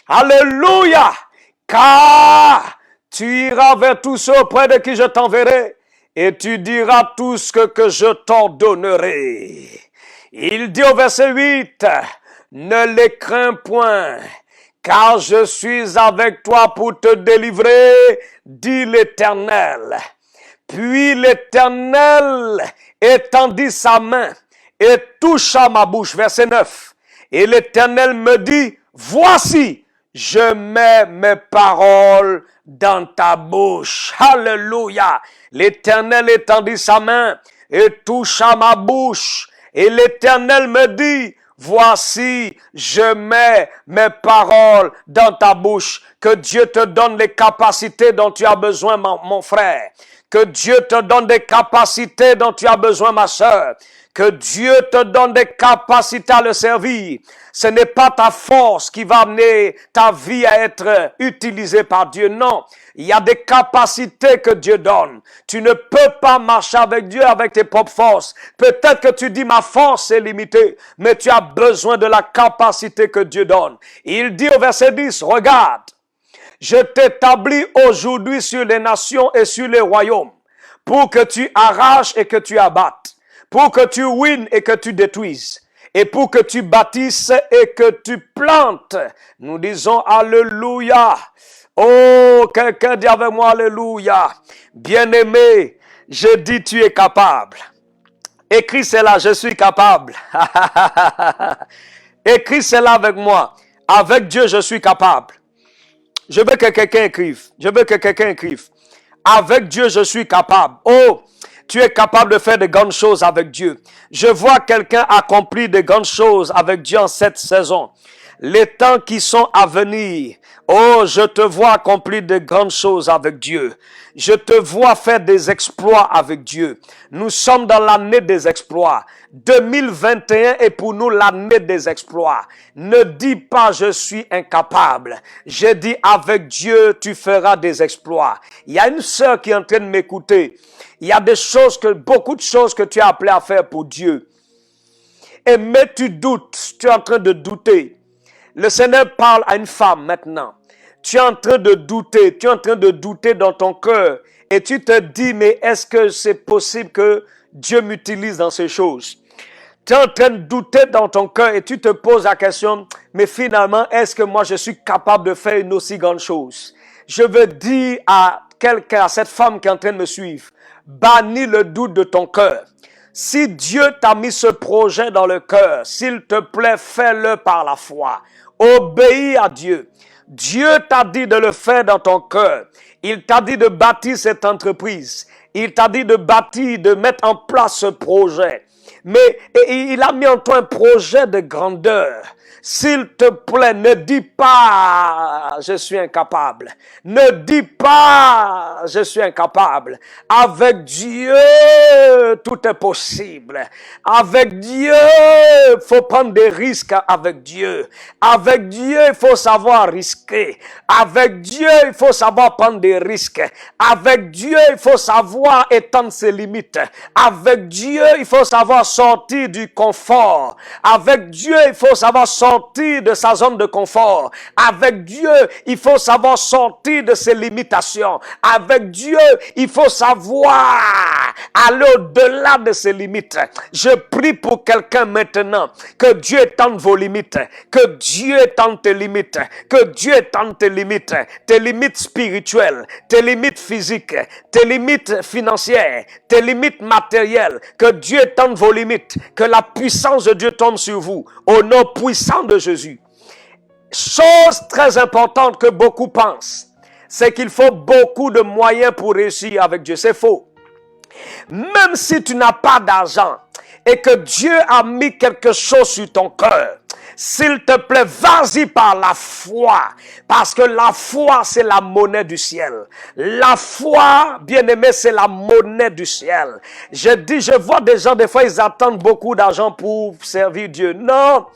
Alléluia! Car tu iras vers tous ceux auprès de qui je t'enverrai et tu diras tout ce que je t'ordonnerai. Il dit au verset 8, ne les crains point, car je suis avec toi pour te délivrer, dit l'Éternel. Puis l'Éternel étendit sa main et toucha ma bouche. Verset 9. Et l'Éternel me dit, voici, je mets mes paroles dans ta bouche. Alléluia. L'Éternel étendit sa main et toucha ma bouche. Et l'Éternel me dit, voici, je mets mes paroles dans ta bouche. Que Dieu te donne les capacités dont tu as besoin, mon frère. Que Dieu te donne des capacités dont tu as besoin, ma sœur. Que Dieu te donne des capacités à le servir. Ce n'est pas ta force qui va amener ta vie à être utilisée par Dieu. Non, il y a des capacités que Dieu donne. Tu ne peux pas marcher avec Dieu avec tes propres forces. Peut-être que tu dis ma force est limitée, mais tu as besoin de la capacité que Dieu donne. Il dit au verset 10, regarde, je t'établis aujourd'hui sur les nations et sur les royaumes pour que tu arraches et que tu abattes, pour que tu ruines et que tu détruises, et pour que tu bâtisses et que tu plantes. Nous disons Alléluia. Oh, quelqu'un dit avec moi Alléluia. Bien-aimé, je dis tu es capable. Écris cela, je suis capable. Écris cela avec moi. Avec Dieu, je suis capable. Je veux que quelqu'un écrive. Je veux que quelqu'un écrive. Avec Dieu, je suis capable. Oh, tu es capable de faire de grandes choses avec Dieu. Je vois quelqu'un accomplir de grandes choses avec Dieu en cette saison. Les temps qui sont à venir. Oh, je te vois accomplir de grandes choses avec Dieu. Je te vois faire des exploits avec Dieu. Nous sommes dans l'année des exploits. 2021 est pour nous l'année des exploits. Ne dis pas je suis incapable. Je dis avec Dieu tu feras des exploits. Il y a une sœur qui est en train de m'écouter. Il y a beaucoup de choses que tu as appelé à faire pour Dieu. Mais tu doutes, tu es en train de douter. Le Seigneur parle à une femme maintenant. Tu es en train de douter dans ton cœur. Et tu te dis, mais est-ce que c'est possible que Dieu m'utilise dans ces choses? Tu es en train de douter dans ton cœur et tu te poses la question, mais finalement, est-ce que moi je suis capable de faire une aussi grande chose? Je veux dire à quelqu'un, à cette femme qui est en train de me suivre, bannis le doute de ton cœur. Si Dieu t'a mis ce projet dans le cœur, s'il te plaît, fais-le par la foi. Obéis à Dieu. Dieu t'a dit de le faire dans ton cœur. Il t'a dit de bâtir cette entreprise. Il t'a dit de bâtir, de mettre en place ce projet. Mais il a mis en toi un projet de grandeur. S'il te plaît, ne dis pas je suis incapable. Ne dis pas je suis incapable. Avec Dieu, tout est possible. Avec Dieu, il faut prendre des risques avec Dieu. Avec Dieu, il faut savoir risquer. Avec Dieu, il faut savoir prendre des risques. Avec Dieu, il faut savoir étendre ses limites. Avec Dieu, il faut savoir sortir du confort. Avec Dieu, il faut savoir sortir de sa zone de confort. Avec Dieu, il faut savoir sortir de ses limitations. Avec Dieu, il faut savoir aller au-delà de ses limites. Je prie pour quelqu'un maintenant, que Dieu étende vos limites, que Dieu étende tes limites, que Dieu étende tes limites spirituelles, tes limites physiques, tes limites financières, tes limites matérielles, que Dieu étende vos limites, que la puissance de Dieu tombe sur vous, au nom puissant de Jésus. Chose très importante que beaucoup pensent, c'est qu'il faut beaucoup de moyens pour réussir avec Dieu. C'est faux. Même si tu n'as pas d'argent et que Dieu a mis quelque chose sur ton cœur, s'il te plaît, vas-y par la foi. Parce que la foi, c'est la monnaie du ciel. La foi, bien-aimé, c'est la monnaie du ciel. Je vois des gens, des fois, ils attendent beaucoup d'argent pour servir Dieu. Non!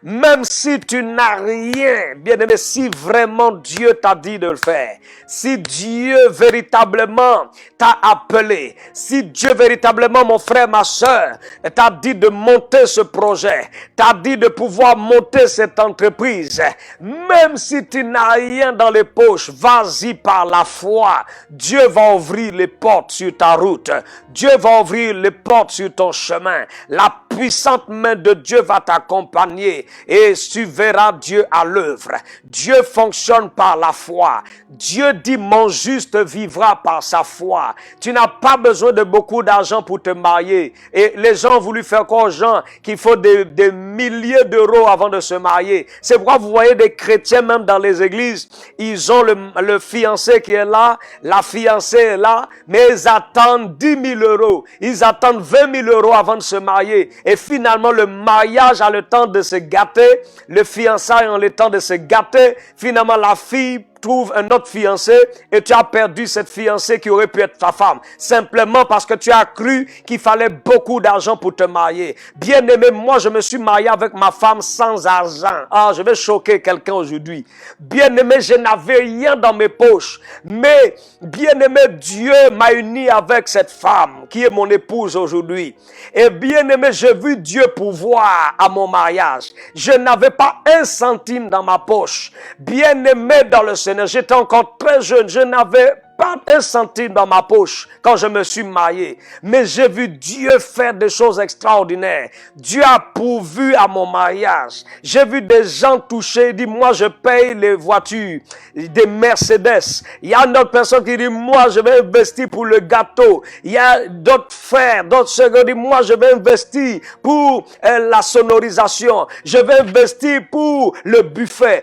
Même si tu n'as rien, bien-aimé, si vraiment Dieu t'a dit de le faire, si Dieu véritablement t'a appelé, si Dieu véritablement, mon frère, ma soeur, t'a dit de monter ce projet, t'a dit de pouvoir monter cette entreprise, même si tu n'as rien dans les poches, vas-y par la foi. Dieu va ouvrir les portes sur ta route. Dieu va ouvrir les portes sur ton chemin. La puissante main de Dieu va t'accompagner et tu verras Dieu à l'œuvre. Dieu fonctionne par la foi. Dieu dit mon juste vivra par sa foi. Tu n'as pas besoin de beaucoup d'argent pour te marier. Et les gens ont voulu faire croire aux gens qu'il faut des milliers d'euros avant de se marier. C'est pourquoi vous voyez des chrétiens même dans les églises, ils ont le fiancé qui est là, la fiancée est là, mais ils attendent 10 000 euros. Ils attendent 20 000 euros avant de se marier. Et finalement, le mariage a le temps de se gâter. Le fiançailles a le temps de se gâter. Finalement, la fille trouve un autre fiancé et tu as perdu cette fiancée qui aurait pu être ta femme. Simplement parce que tu as cru qu'il fallait beaucoup d'argent pour te marier. Bien-aimé, moi, je me suis marié avec ma femme sans argent. Ah, je vais choquer quelqu'un aujourd'hui. Bien-aimé, je n'avais rien dans mes poches. Mais, bien-aimé, Dieu m'a uni avec cette femme qui est mon épouse aujourd'hui. Et bien-aimé, j'ai vu Dieu pouvoir à mon mariage. Je n'avais pas un centime dans ma poche. Bien-aimé dans le Seigneur, j'étais encore très jeune, je n'avais pas un centime dans ma poche quand je me suis marié. Mais j'ai vu Dieu faire des choses extraordinaires. Dieu a pourvu à mon mariage. J'ai vu des gens touchés, dit moi je paye les voitures, des Mercedes. Il y a une autre personne qui dit moi je vais investir pour le gâteau. Il y a d'autres frères, d'autres sœurs qui disent moi je vais investir pour la sonorisation. Je vais investir pour le buffet.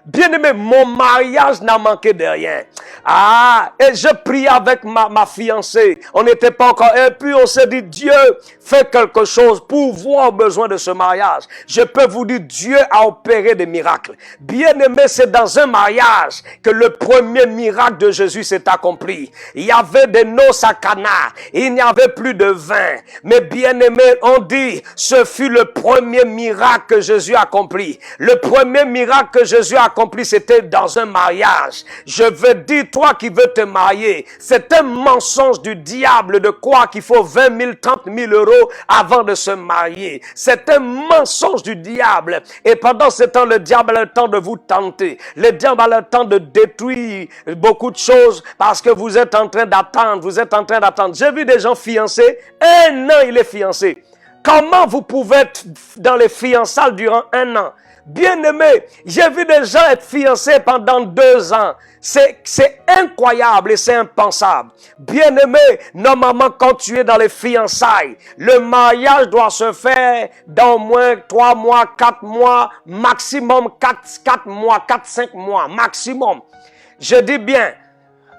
Bien aimé, mon mariage n'a manqué de rien. Ah, et je prie avec ma fiancée. On n'était pas encore. Et puis on s'est dit, Dieu, fais quelque chose pour voir besoin de ce mariage. Je peux vous dire, Dieu a opéré des miracles. Bien aimé, c'est dans un mariage que le premier miracle de Jésus s'est accompli. Il y avait des noces à Cana. Il n'y avait plus de vin. Mais bien aimé, on dit, ce fut le premier miracle que Jésus a accompli. Le premier miracle que Jésus a accompli, c'était dans un mariage. Je veux dire, toi qui veux te marier, c'est un mensonge du diable de croire qu'il faut 20 000, 30 000 euros avant de se marier. C'est un mensonge du diable. Et pendant ce temps, le diable a le temps de vous tenter. Le diable a le temps de détruire beaucoup de choses parce que vous êtes en train d'attendre. Vous êtes en train d'attendre. J'ai vu des gens fiancés. 1 an, il est fiancé. Comment vous pouvez être dans les fiançailles durant 1 an? Bien aimé, j'ai vu des gens être fiancés pendant 2 ans. C'est incroyable et c'est impensable. Bien aimé, normalement quand tu es dans les fiançailles, le mariage doit se faire dans au moins 3 mois, 4 mois, maximum 4 mois, 4-5 mois, maximum. Je dis bien,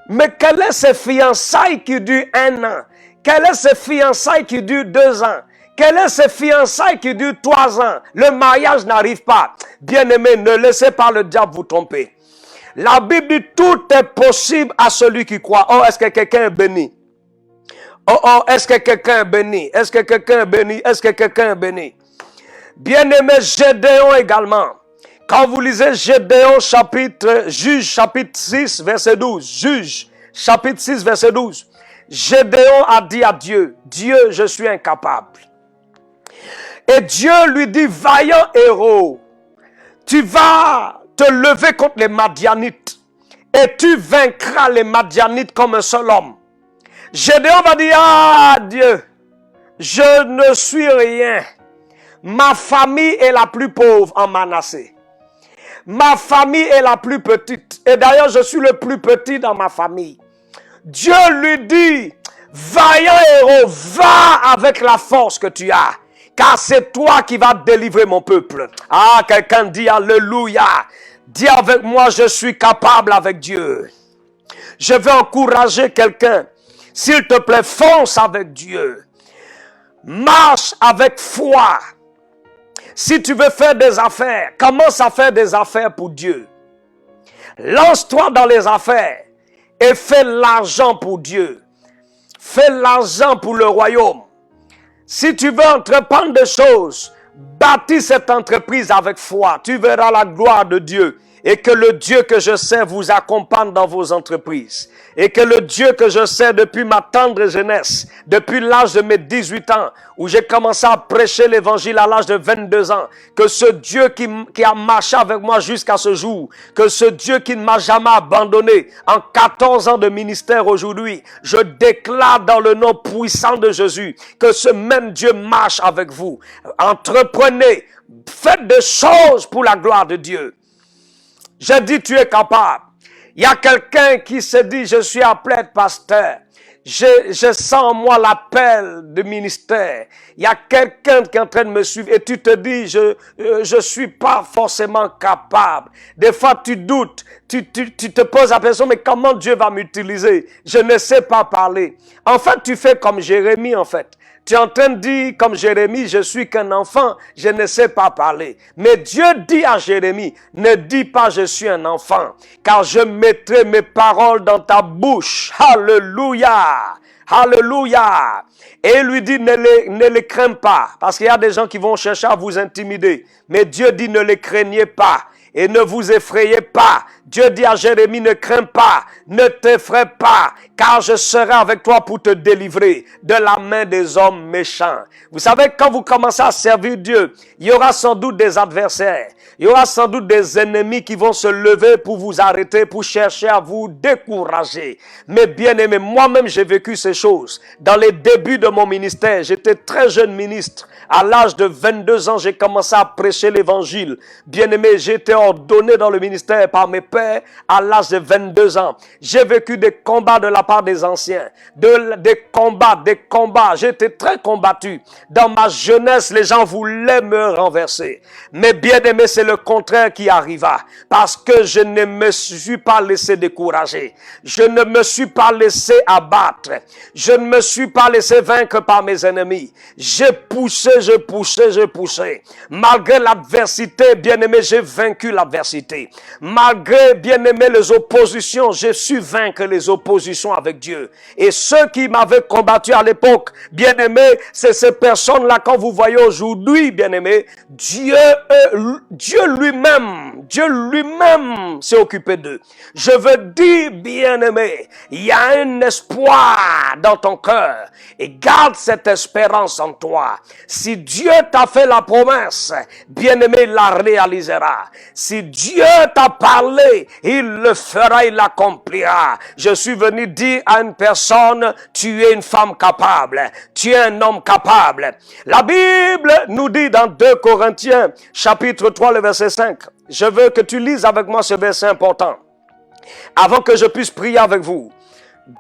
mais quelles sont ces fiançailles qui durent 1 an? Quelles sont ces fiançailles qui durent 2 ans? Quelles sont ces fiançailles qui durent 3 ans? Le mariage n'arrive pas. Bien-aimé, ne laissez pas le diable vous tromper. La Bible dit tout est possible à celui qui croit. Oh, est-ce que quelqu'un est béni? Oh, est-ce que quelqu'un est béni? Est-ce que quelqu'un est béni? Est-ce que quelqu'un est béni? Bien-aimé, Gédéon également. Quand vous lisez Gédéon Juge chapitre 6 verset 12. Juge chapitre 6 verset 12. Gédéon a dit à Dieu, Dieu, je suis incapable. Et Dieu lui dit, vaillant héros, tu vas te lever contre les Madianites et tu vaincras les Madianites comme un seul homme. Gédéon va dire, ah Dieu, je ne suis rien. Ma famille est la plus pauvre en Manassé. Ma famille est la plus petite. Et d'ailleurs, je suis le plus petit dans ma famille. Dieu lui dit, vaillant héros, va avec la force que tu as. Car c'est toi qui vas délivrer mon peuple. Ah, quelqu'un dit alléluia. Dis avec moi, je suis capable avec Dieu. Je vais encourager quelqu'un. S'il te plaît, fonce avec Dieu. Marche avec foi. Si tu veux faire des affaires, commence à faire des affaires pour Dieu. Lance-toi dans les affaires et fais l'argent pour Dieu. Fais l'argent pour le royaume. Si tu veux entreprendre des choses, bâtis cette entreprise avec foi. Tu verras la gloire de Dieu. Et que le Dieu que je sais vous accompagne dans vos entreprises. Et que le Dieu que je sais depuis ma tendre jeunesse, depuis l'âge de mes 18 ans, où j'ai commencé à prêcher l'évangile à l'âge de 22 ans, que ce Dieu qui a marché avec moi jusqu'à ce jour, que ce Dieu qui ne m'a jamais abandonné en 14 ans de ministère aujourd'hui, je déclare dans le nom puissant de Jésus que ce même Dieu marche avec vous. Entreprenez, faites des choses pour la gloire de Dieu. J'ai dit, tu es capable. Il y a quelqu'un qui se dit, je suis appelé à être pasteur. Je sens en moi l'appel de ministère. Il y a quelqu'un qui est en train de me suivre et tu te dis, je suis pas forcément capable. Des fois, tu doutes. Tu te poses la question, mais comment Dieu va m'utiliser? Je ne sais pas parler. En fait, tu fais comme Jérémie, en fait. Tu es en train de dire, comme Jérémie, je suis qu'un enfant, je ne sais pas parler. Mais Dieu dit à Jérémie, ne dis pas je suis un enfant, car je mettrai mes paroles dans ta bouche. Alléluia! Alléluia! Et il lui dit, ne les crains pas, parce qu'il y a des gens qui vont chercher à vous intimider. Mais Dieu dit, ne les craignez pas. Et ne vous effrayez pas. Dieu dit à Jérémie, ne crains pas. Ne t'effraie pas, car je serai avec toi pour te délivrer de la main des hommes méchants. Vous savez, quand vous commencez à servir Dieu, il y aura sans doute des adversaires. Il y aura sans doute des ennemis qui vont se lever pour vous arrêter, pour chercher à vous décourager. Mais bien aimé, moi-même j'ai vécu ces choses. Dans les débuts de mon ministère, j'étais très jeune ministre. À l'âge de 22 ans, j'ai commencé à prêcher l'évangile. Bien aimé, j'ai été ordonné dans le ministère par mes pères à l'âge de 22 ans. J'ai vécu des combats de la part des anciens. Des combats. J'ai été très combattu. Dans ma jeunesse, les gens voulaient me renverser. Mais bien aimé, c'est le contraire qui arriva. Parce que je ne me suis pas laissé décourager. Je ne me suis pas laissé abattre. Je ne me suis pas laissé vaincre par mes ennemis. J'ai poussé. Malgré l'adversité, bien aimé, j'ai vaincu l'adversité. Malgré, bien aimé, les oppositions, j'ai su vaincre les oppositions avec Dieu. Et ceux qui m'avaient combattu à l'époque, bien aimé, c'est ces personnes-là, quand vous voyez aujourd'hui, bien aimé, Dieu lui-même s'est occupé d'eux. Je veux dire, bien aimé, il y a un espoir dans ton cœur et garde cette espérance en toi. Si Dieu t'a fait la promesse, bien aimé, il la réalisera. Si Dieu t'a parlé, il le fera, il l'accomplira. Je suis venu dire à une personne, tu es une femme capable, tu es un homme capable. La Bible nous dit dans 2 Corinthiens, chapitre 3, le verset 5. Je veux que tu lises avec moi ce verset important, avant que je puisse prier avec vous.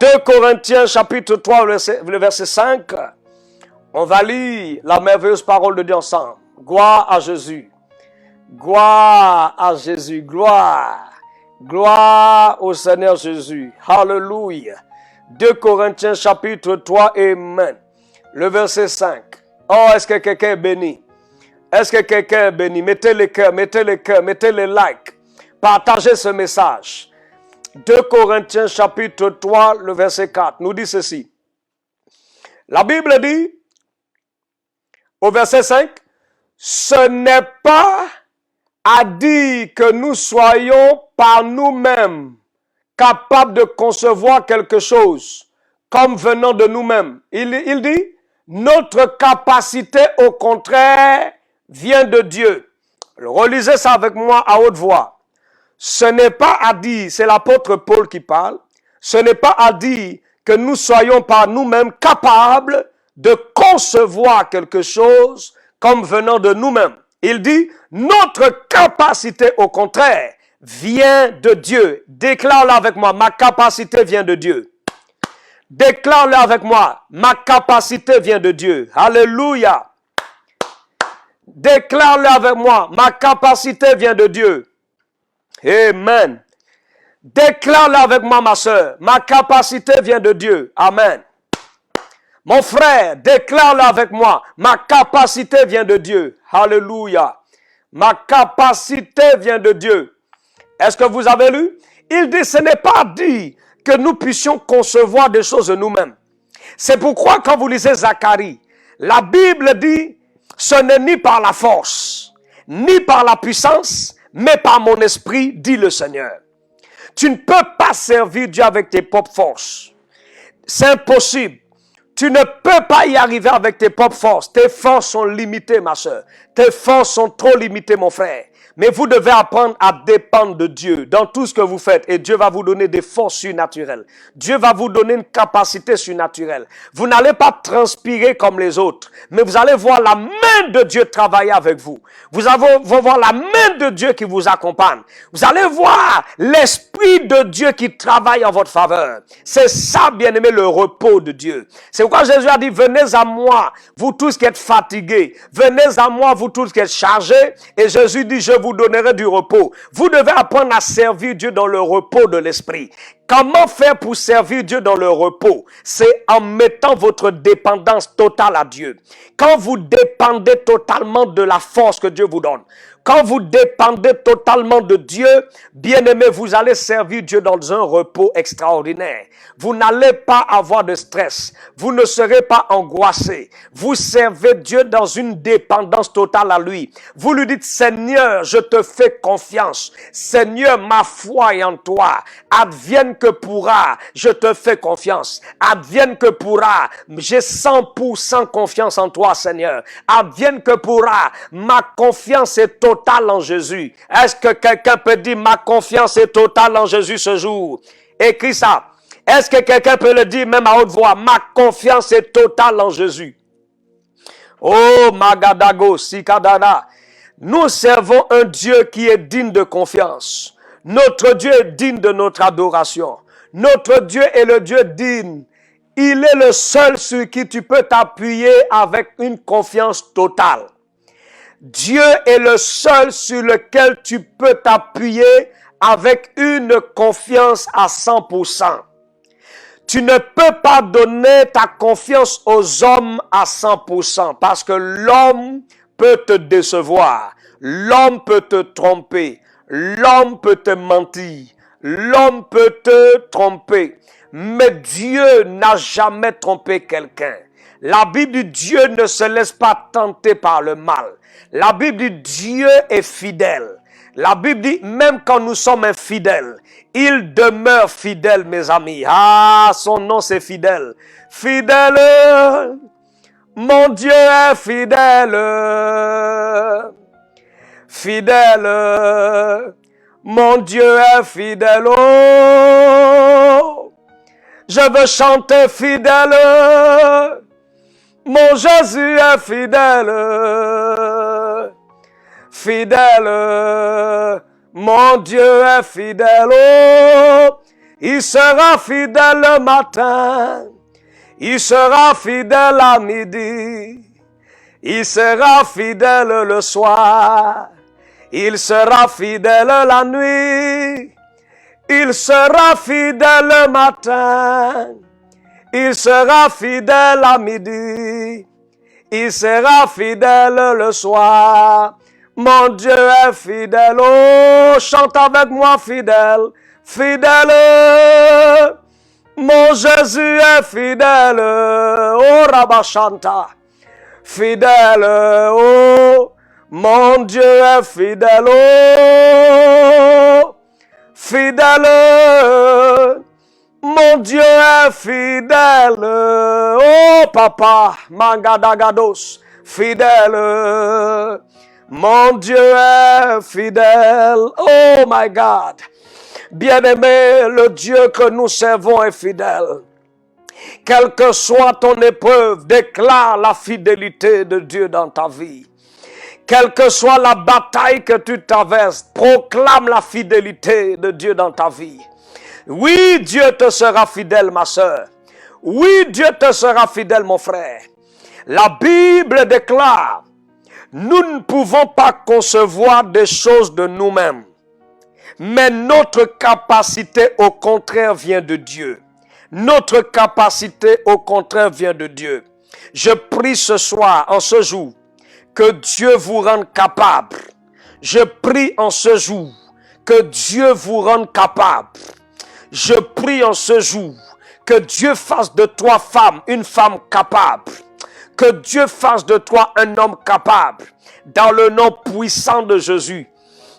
2 Corinthiens, chapitre 3, le verset 5. On va lire la merveilleuse parole de Dieu ensemble. Gloire à Jésus. Gloire à Jésus. Gloire. Gloire au Seigneur Jésus. Alléluia. 2 Corinthiens chapitre 3, amen. Le verset 5. Oh, est-ce que quelqu'un est béni? Est-ce que quelqu'un est béni? Mettez les cœurs, mettez les likes. Partagez ce message. 2 Corinthiens chapitre 3, le verset 4, nous dit ceci. La Bible dit, au verset 5, ce n'est pas à dire que nous soyons par nous-mêmes capables de concevoir quelque chose comme venant de nous-mêmes. Il dit, notre capacité au contraire vient de Dieu. Relisez ça avec moi à haute voix. Ce n'est pas à dire, c'est l'apôtre Paul qui parle, ce n'est pas à dire que nous soyons par nous-mêmes capables de concevoir quelque chose comme venant de nous-mêmes. Il dit, notre capacité au contraire vient de Dieu. Déclare-le avec moi, ma capacité vient de Dieu. Déclare-le avec moi, ma capacité vient de Dieu. Alléluia. Déclare-le avec moi, ma capacité vient de Dieu. Amen. Déclare-le avec moi, ma soeur, ma capacité vient de Dieu. Amen. Mon frère, déclare-le avec moi, ma capacité vient de Dieu. Alléluia. Ma capacité vient de Dieu. Est-ce que vous avez lu? Il dit, ce n'est pas dit que nous puissions concevoir des choses nous-mêmes. C'est pourquoi quand vous lisez Zacharie, la Bible dit, ce n'est ni par la force, ni par la puissance, mais par mon esprit, dit le Seigneur. Tu ne peux pas servir Dieu avec tes propres forces. C'est impossible. Tu ne peux pas y arriver avec tes propres forces. Tes forces sont limitées, ma soeur. Tes forces sont trop limitées, mon frère. Mais vous devez apprendre à dépendre de Dieu dans tout ce que vous faites. Et Dieu va vous donner des forces surnaturelles. Dieu va vous donner une capacité surnaturelle. Vous n'allez pas transpirer comme les autres. Mais vous allez voir la main de Dieu travailler avec vous. Vous allez voir la main de Dieu qui vous accompagne. Vous allez voir l'Esprit de Dieu qui travaille en votre faveur. C'est ça, bien-aimé, le repos de Dieu. C'est pourquoi Jésus a dit, venez à moi, vous tous qui êtes fatigués. Venez à moi, vous tous qui êtes chargés. Et Jésus dit, je vous donnerai du repos. Vous devez apprendre à servir Dieu dans le repos de l'esprit. Comment faire pour servir Dieu dans le repos? C'est en mettant votre dépendance totale à Dieu. Quand vous dépendez totalement de la force que Dieu vous donne, Quand vous dépendez totalement de Dieu, bien-aimé, vous allez servir Dieu dans un repos extraordinaire. Vous n'allez pas avoir de stress. Vous ne serez pas angoissé. Vous servez Dieu dans une dépendance totale à lui. Vous lui dites, Seigneur, je te fais confiance. Seigneur, ma foi est en toi. Advienne que pourra, je te fais confiance. Advienne que pourra, j'ai 100% confiance en toi, Seigneur. Advienne que pourra, ma confiance est totale en Jésus. Est-ce que quelqu'un peut dire, ma confiance est totale en Jésus ce jour? Écris ça. Est-ce que quelqu'un peut le dire même à haute voix? Ma confiance est totale en Jésus. Oh, Magadago, Sikadada. Nous servons un Dieu qui est digne de confiance. Notre Dieu est digne de notre adoration. Notre Dieu est le Dieu digne. Il est le seul sur qui tu peux t'appuyer avec une confiance totale. Dieu est le seul sur lequel tu peux t'appuyer avec une confiance à 100%. Tu ne peux pas donner ta confiance aux hommes à 100% parce que l'homme peut te décevoir, l'homme peut te tromper, l'homme peut te mentir, l'homme peut te tromper. Mais Dieu n'a jamais trompé quelqu'un. La Bible dit Dieu ne se laisse pas tenter par le mal. La Bible dit Dieu est fidèle. La Bible dit même quand nous sommes infidèles, il demeure fidèle, mes amis. Ah, son nom c'est fidèle. Fidèle, mon Dieu est fidèle. Fidèle, mon Dieu est fidèle. Oh, je veux chanter fidèle. Mon Jésus est fidèle. Fidèle, mon Dieu est fidèle. Oh, il sera fidèle le matin. Il sera fidèle à midi. Il sera fidèle le soir. Il sera fidèle la nuit. Il sera fidèle le matin. Il sera fidèle à midi. Il sera fidèle le soir. Mon Dieu est fidèle. Oh, chante avec moi fidèle. Fidèle. Mon Jésus est fidèle. Oh, Rabachanta. Fidèle. Oh, mon Dieu est fidèle. Oh, fidèle. Mon Dieu est fidèle. Oh, papa. Mangadagados. Fidèle. Mon Dieu est fidèle. Oh my God. Bien-aimé, le Dieu que nous servons est fidèle. Quelle que soit ton épreuve, déclare la fidélité de Dieu dans ta vie. Quelle que soit la bataille que tu traverses, proclame la fidélité de Dieu dans ta vie. Oui, Dieu te sera fidèle, ma sœur. Oui, Dieu te sera fidèle, mon frère. La Bible déclare, nous ne pouvons pas concevoir des choses de nous-mêmes. Mais notre capacité, au contraire, vient de Dieu. Notre capacité, au contraire, vient de Dieu. Je prie ce soir, en ce jour, que Dieu vous rende capable. Je prie en ce jour, que Dieu vous rende capable. Je prie en ce jour, que Dieu fasse de toi, femme, une femme capable. Que Dieu fasse de toi un homme capable. Dans le nom puissant de Jésus.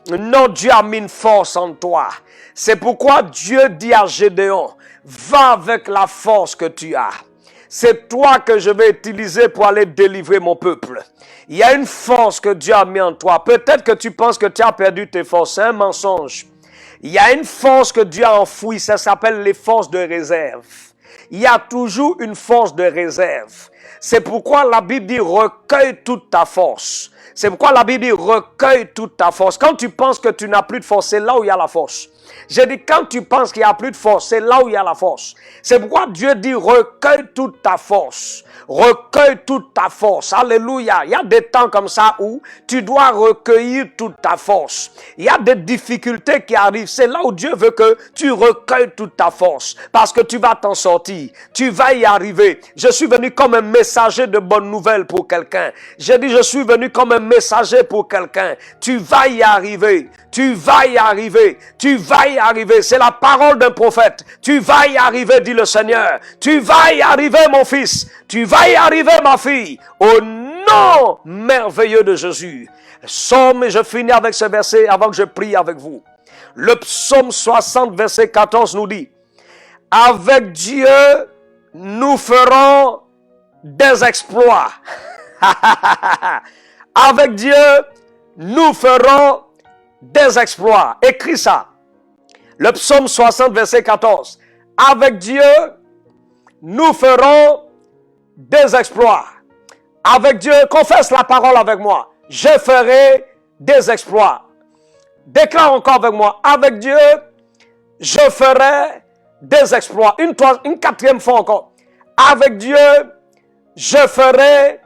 Non, Dieu a mis une force en toi. C'est pourquoi Dieu dit à Gédéon, va avec la force que tu as. C'est toi que je vais utiliser pour aller délivrer mon peuple. Il y a une force que Dieu a mis en toi. Peut-être que tu penses que tu as perdu tes forces. C'est un mensonge. Il y a une force que Dieu a enfouie. Ça s'appelle les forces de réserve. Il y a toujours une force de réserve. C'est pourquoi la Bible dit recueille toute ta force. C'est pourquoi la Bible dit recueille toute ta force. Quand tu penses que tu n'as plus de force, c'est là où il y a la force. J'ai dit, quand tu penses qu'il n'y a plus de force, c'est là où il y a la force. C'est pourquoi Dieu dit, recueille toute ta force. Recueille toute ta force. Alléluia. Il y a des temps comme ça où tu dois recueillir toute ta force. Il y a des difficultés qui arrivent. C'est là où Dieu veut que tu recueilles toute ta force. Parce que tu vas t'en sortir. Tu vas y arriver. Je suis venu comme un messager de bonnes nouvelles pour quelqu'un. J'ai dit, je suis venu comme un messager pour quelqu'un. Tu vas y arriver. Tu vas y arriver. Tu vas y arriver. C'est la parole d'un prophète. Tu vas y arriver, dit le Seigneur. Tu vas y arriver, mon fils. Tu vas y arriver, ma fille. Au nom merveilleux de Jésus. Psaume, et je finis avec ce verset avant que je prie avec vous. Le psaume 60, verset 14 nous dit, avec Dieu, nous ferons des exploits. Avec Dieu, nous ferons des exploits. Écris ça. Le psaume 60, verset 14. Avec Dieu, nous ferons des exploits. Avec Dieu, confesse la parole avec moi. Je ferai des exploits. Déclare encore avec moi. Avec Dieu, je ferai des exploits. Une quatrième fois encore. Avec Dieu, je ferai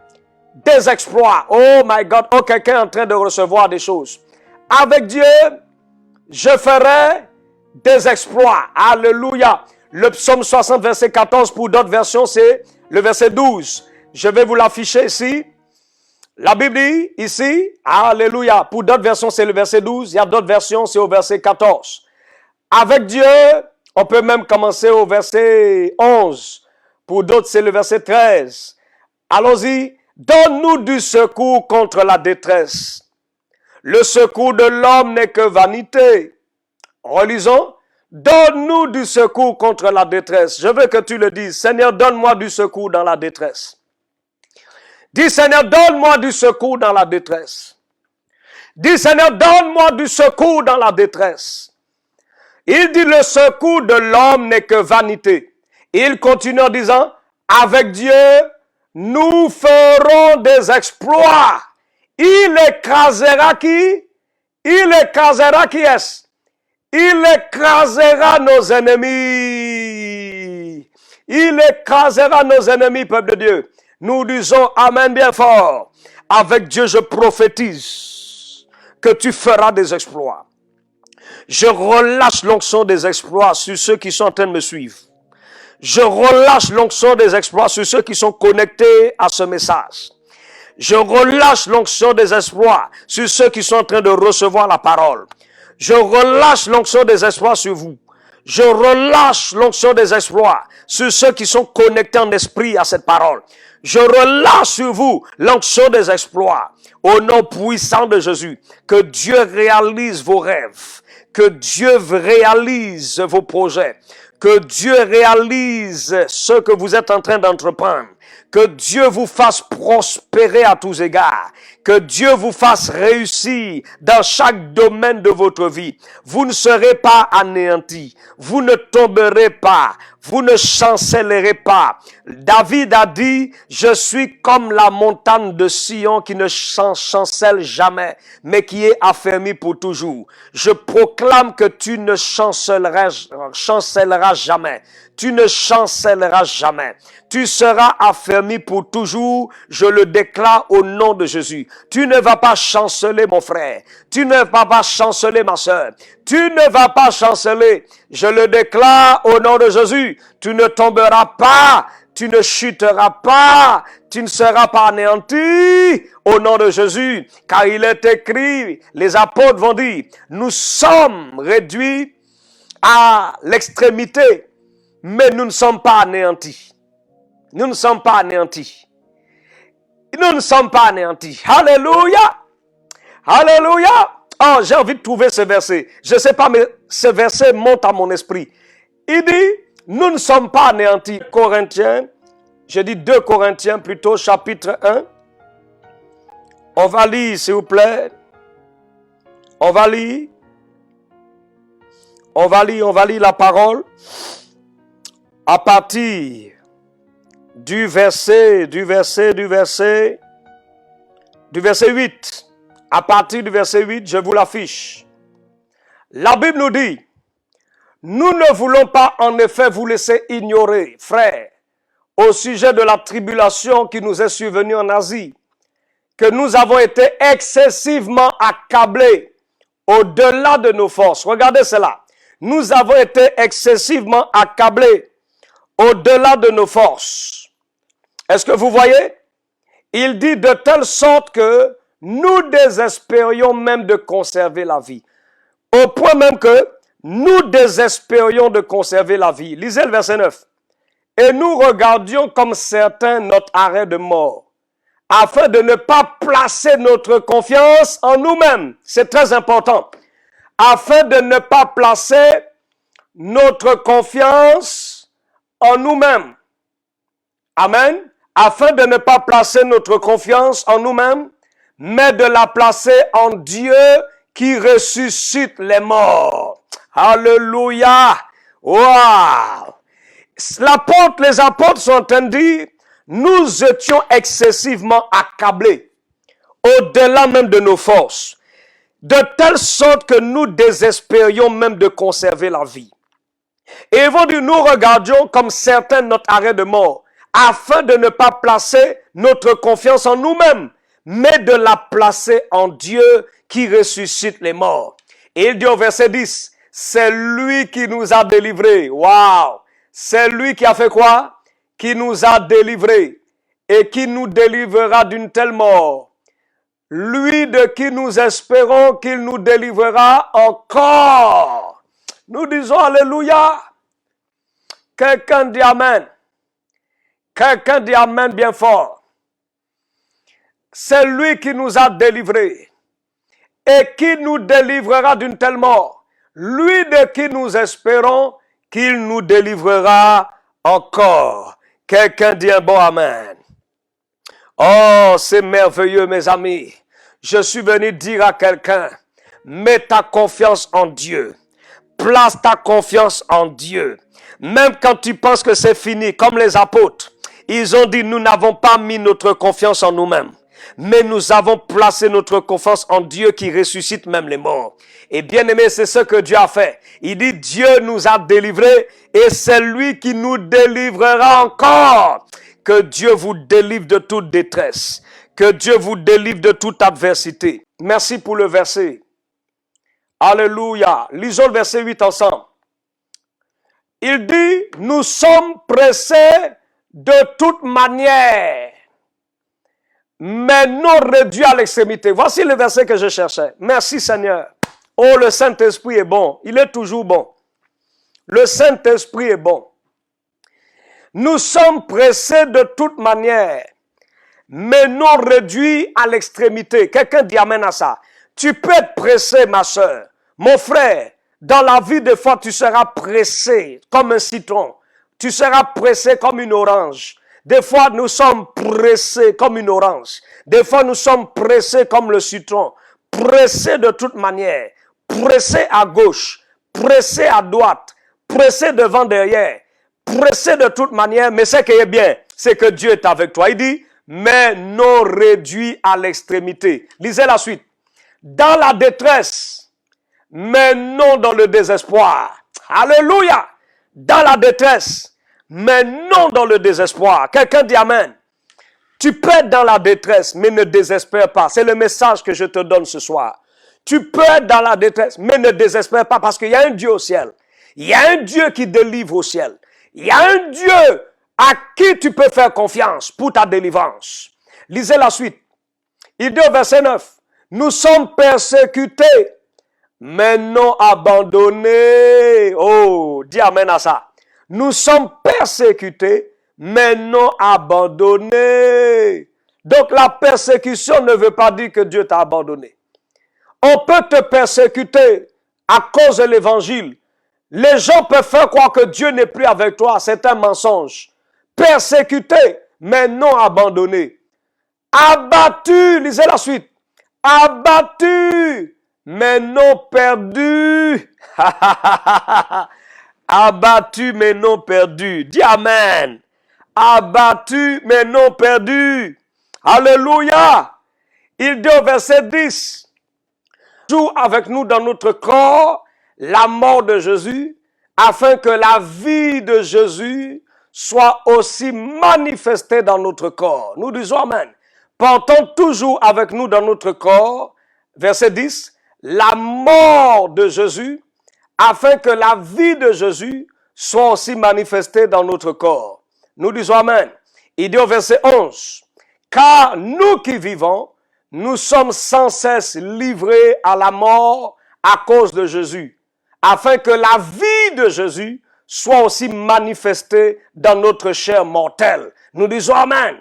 des exploits. Oh my God. Oh, quelqu'un est en train de recevoir des choses. Avec Dieu, je ferai des exploits. Alléluia. Le psaume 60, verset 14, pour d'autres versions, c'est le verset 12. Je vais vous l'afficher ici. La Bible dit ici, alléluia. Pour d'autres versions, c'est le verset 12. Il y a d'autres versions, c'est au verset 14. Avec Dieu, on peut même commencer au verset 11. Pour d'autres, c'est le verset 13. Allons-y. Donne-nous du secours contre la détresse. Le secours de l'homme n'est que vanité. Relisons. Donne-nous du secours contre la détresse. Je veux que tu le dises. Seigneur, donne-moi du secours dans la détresse. Dis, Seigneur, donne-moi du secours dans la détresse. Dis, Seigneur, donne-moi du secours dans la détresse. Il dit, le secours de l'homme n'est que vanité. Il continue en disant, avec Dieu, nous ferons des exploits. Il écrasera qui? Il écrasera qui est-ce? Il écrasera nos ennemis. Il écrasera nos ennemis, peuple de Dieu. Nous disons amen bien fort. Avec Dieu, je prophétise que tu feras des exploits. Je relâche l'onction des exploits sur ceux qui sont en train de me suivre. Je relâche l'onction des exploits sur ceux qui sont connectés à ce message. Je relâche l'onction des exploits sur ceux qui sont en train de recevoir la parole. Je relâche l'onction des exploits sur vous. Je relâche l'onction des exploits sur ceux qui sont connectés en esprit à cette parole. Je relâche sur vous l'onction des exploits. Au nom puissant de Jésus, que Dieu réalise vos rêves, que Dieu réalise vos projets, que Dieu réalise ce que vous êtes en train d'entreprendre, que Dieu vous fasse prospérer à tous égards, que Dieu vous fasse réussir dans chaque domaine de votre vie. Vous ne serez pas anéantis, vous ne tomberez pas, vous ne chancellerez pas. David a dit, je suis comme la montagne de Sion qui ne chancelle jamais, mais qui est affermie pour toujours. Je proclame que tu ne chancelleras jamais. Tu ne chancelleras jamais. Tu seras affermi pour toujours. Je le déclare au nom de Jésus. Tu ne vas pas chanceler, mon frère. Tu ne vas pas chanceler, ma soeur. Tu ne vas pas chanceler. Je le déclare au nom de Jésus. Tu ne tomberas pas. Tu ne chuteras pas. Tu ne seras pas anéanti au nom de Jésus. Car il est écrit, les apôtres vont dire, nous sommes réduits à l'extrémité. Mais nous ne sommes pas anéantis. Nous ne sommes pas anéantis. Nous ne sommes pas anéantis. Alléluia. Alléluia. Oh, j'ai envie de trouver ce verset. Je ne sais pas, mais ce verset monte à mon esprit. Il dit, nous ne sommes pas anéantis. Corinthiens, je dis 2 Corinthiens plutôt, chapitre 1. On va lire, s'il vous plaît. On va lire la parole. À partir du verset 8. À partir du verset 8, je vous l'affiche. La Bible nous dit, Nous ne voulons pas en effet vous laisser ignorer, frères, au sujet de la tribulation qui nous est survenue en Asie, que nous avons été excessivement accablés au-delà de nos forces. Regardez cela. Nous avons été excessivement accablés au-delà de nos forces. Est-ce que vous voyez? Il dit de telle sorte que nous désespérions même de conserver la vie. Au point même que nous désespérions de conserver la vie. Lisez le verset 9. Et nous regardions comme certains notre arrêt de mort, afin de ne pas placer notre confiance en nous-mêmes. C'est très important. Afin de ne pas placer notre confiance en nous-mêmes. Amen. Afin de ne pas placer notre confiance en nous-mêmes, mais de la placer en Dieu qui ressuscite les morts. Alléluia. Wow. Les apôtres sont en train de dire, nous étions excessivement accablés, au-delà même de nos forces, de telle sorte que nous désespérions même de conserver la vie. Et ils vont dire, nous regardions comme certains notre arrêt de mort, afin de ne pas placer notre confiance en nous-mêmes, mais de la placer en Dieu qui ressuscite les morts. Et il dit au verset 10, c'est lui qui nous a délivrés. Waouh! C'est lui qui a fait quoi? Qui nous a délivrés et qui nous délivrera d'une telle mort. Lui de qui nous espérons qu'il nous délivrera encore. Nous disons Alléluia. Quelqu'un dit Amen. Quelqu'un dit Amen bien fort. C'est lui qui nous a délivrés et qui nous délivrera d'une telle mort. Lui de qui nous espérons qu'il nous délivrera encore. Quelqu'un dit un bon Amen. Oh, c'est merveilleux, mes amis. Je suis venu dire à quelqu'un, mets ta confiance en Dieu. Place ta confiance en Dieu. Même quand tu penses que c'est fini, comme les apôtres, ils ont dit, nous n'avons pas mis notre confiance en nous-mêmes, mais nous avons placé notre confiance en Dieu qui ressuscite même les morts. Et bien aimé, c'est ce que Dieu a fait. Il dit, Dieu nous a délivrés et c'est lui qui nous délivrera encore. Que Dieu vous délivre de toute détresse. Que Dieu vous délivre de toute adversité. Merci pour le verset. Alléluia. Lisons le verset 8 ensemble. Il dit, nous sommes pressés de toute manière, mais non réduits à l'extrémité. Voici le verset que je cherchais. Merci Seigneur. Oh, le Saint-Esprit est bon. Il est toujours bon. Le Saint-Esprit est bon. Nous sommes pressés de toute manière, mais non réduits à l'extrémité. Quelqu'un dit amen à ça. Tu peux être pressé, ma soeur. Mon frère, dans la vie, des fois, tu seras pressé comme un citron. Tu seras pressé comme une orange. Des fois, nous sommes pressés comme une orange. Des fois, nous sommes pressés comme le citron. Pressés de toute manière. Pressés à gauche. Pressés à droite. Pressés devant, derrière. Pressés de toute manière. Mais ce qui est bien, c'est que Dieu est avec toi. Il dit, mais non réduit à l'extrémité. Lisez la suite. Dans la détresse, mais non dans le désespoir. Alléluia. Dans la détresse, mais non dans le désespoir. Quelqu'un dit amen. Tu peux être dans la détresse, mais ne désespère pas. C'est le message que je te donne ce soir. Tu peux être dans la détresse, mais ne désespère pas parce qu'il y a un Dieu au ciel. Il y a un Dieu qui délivre au ciel. Il y a un Dieu à qui tu peux faire confiance pour ta délivrance. Lisez la suite. Il dit au verset 9, nous sommes persécutés, mais non abandonnés. Oh, dis amen à ça. Nous sommes persécutés, mais non abandonnés. Donc la persécution ne veut pas dire que Dieu t'a abandonné. On peut te persécuter à cause de l'évangile. Les gens peuvent faire croire que Dieu n'est plus avec toi. C'est un mensonge. Persécuté, mais non abandonné. Abattu, lisez la suite. Abattu, mais non perdu. Abattu, mais non perdu. Dis amen. Abattu, mais non perdu. Alléluia. Il dit au verset 10. Joue avec nous dans notre corps la mort de Jésus, afin que la vie de Jésus soit aussi manifestée dans notre corps. Nous disons Amen. Portons toujours avec nous dans notre corps, verset 10, la mort de Jésus, afin que la vie de Jésus soit aussi manifestée dans notre corps. Nous disons Amen. Il dit au verset 11, car nous qui vivons, nous sommes sans cesse livrés à la mort à cause de Jésus, afin que la vie de Jésus soit aussi manifestée dans notre chair mortelle. Nous disons Amen.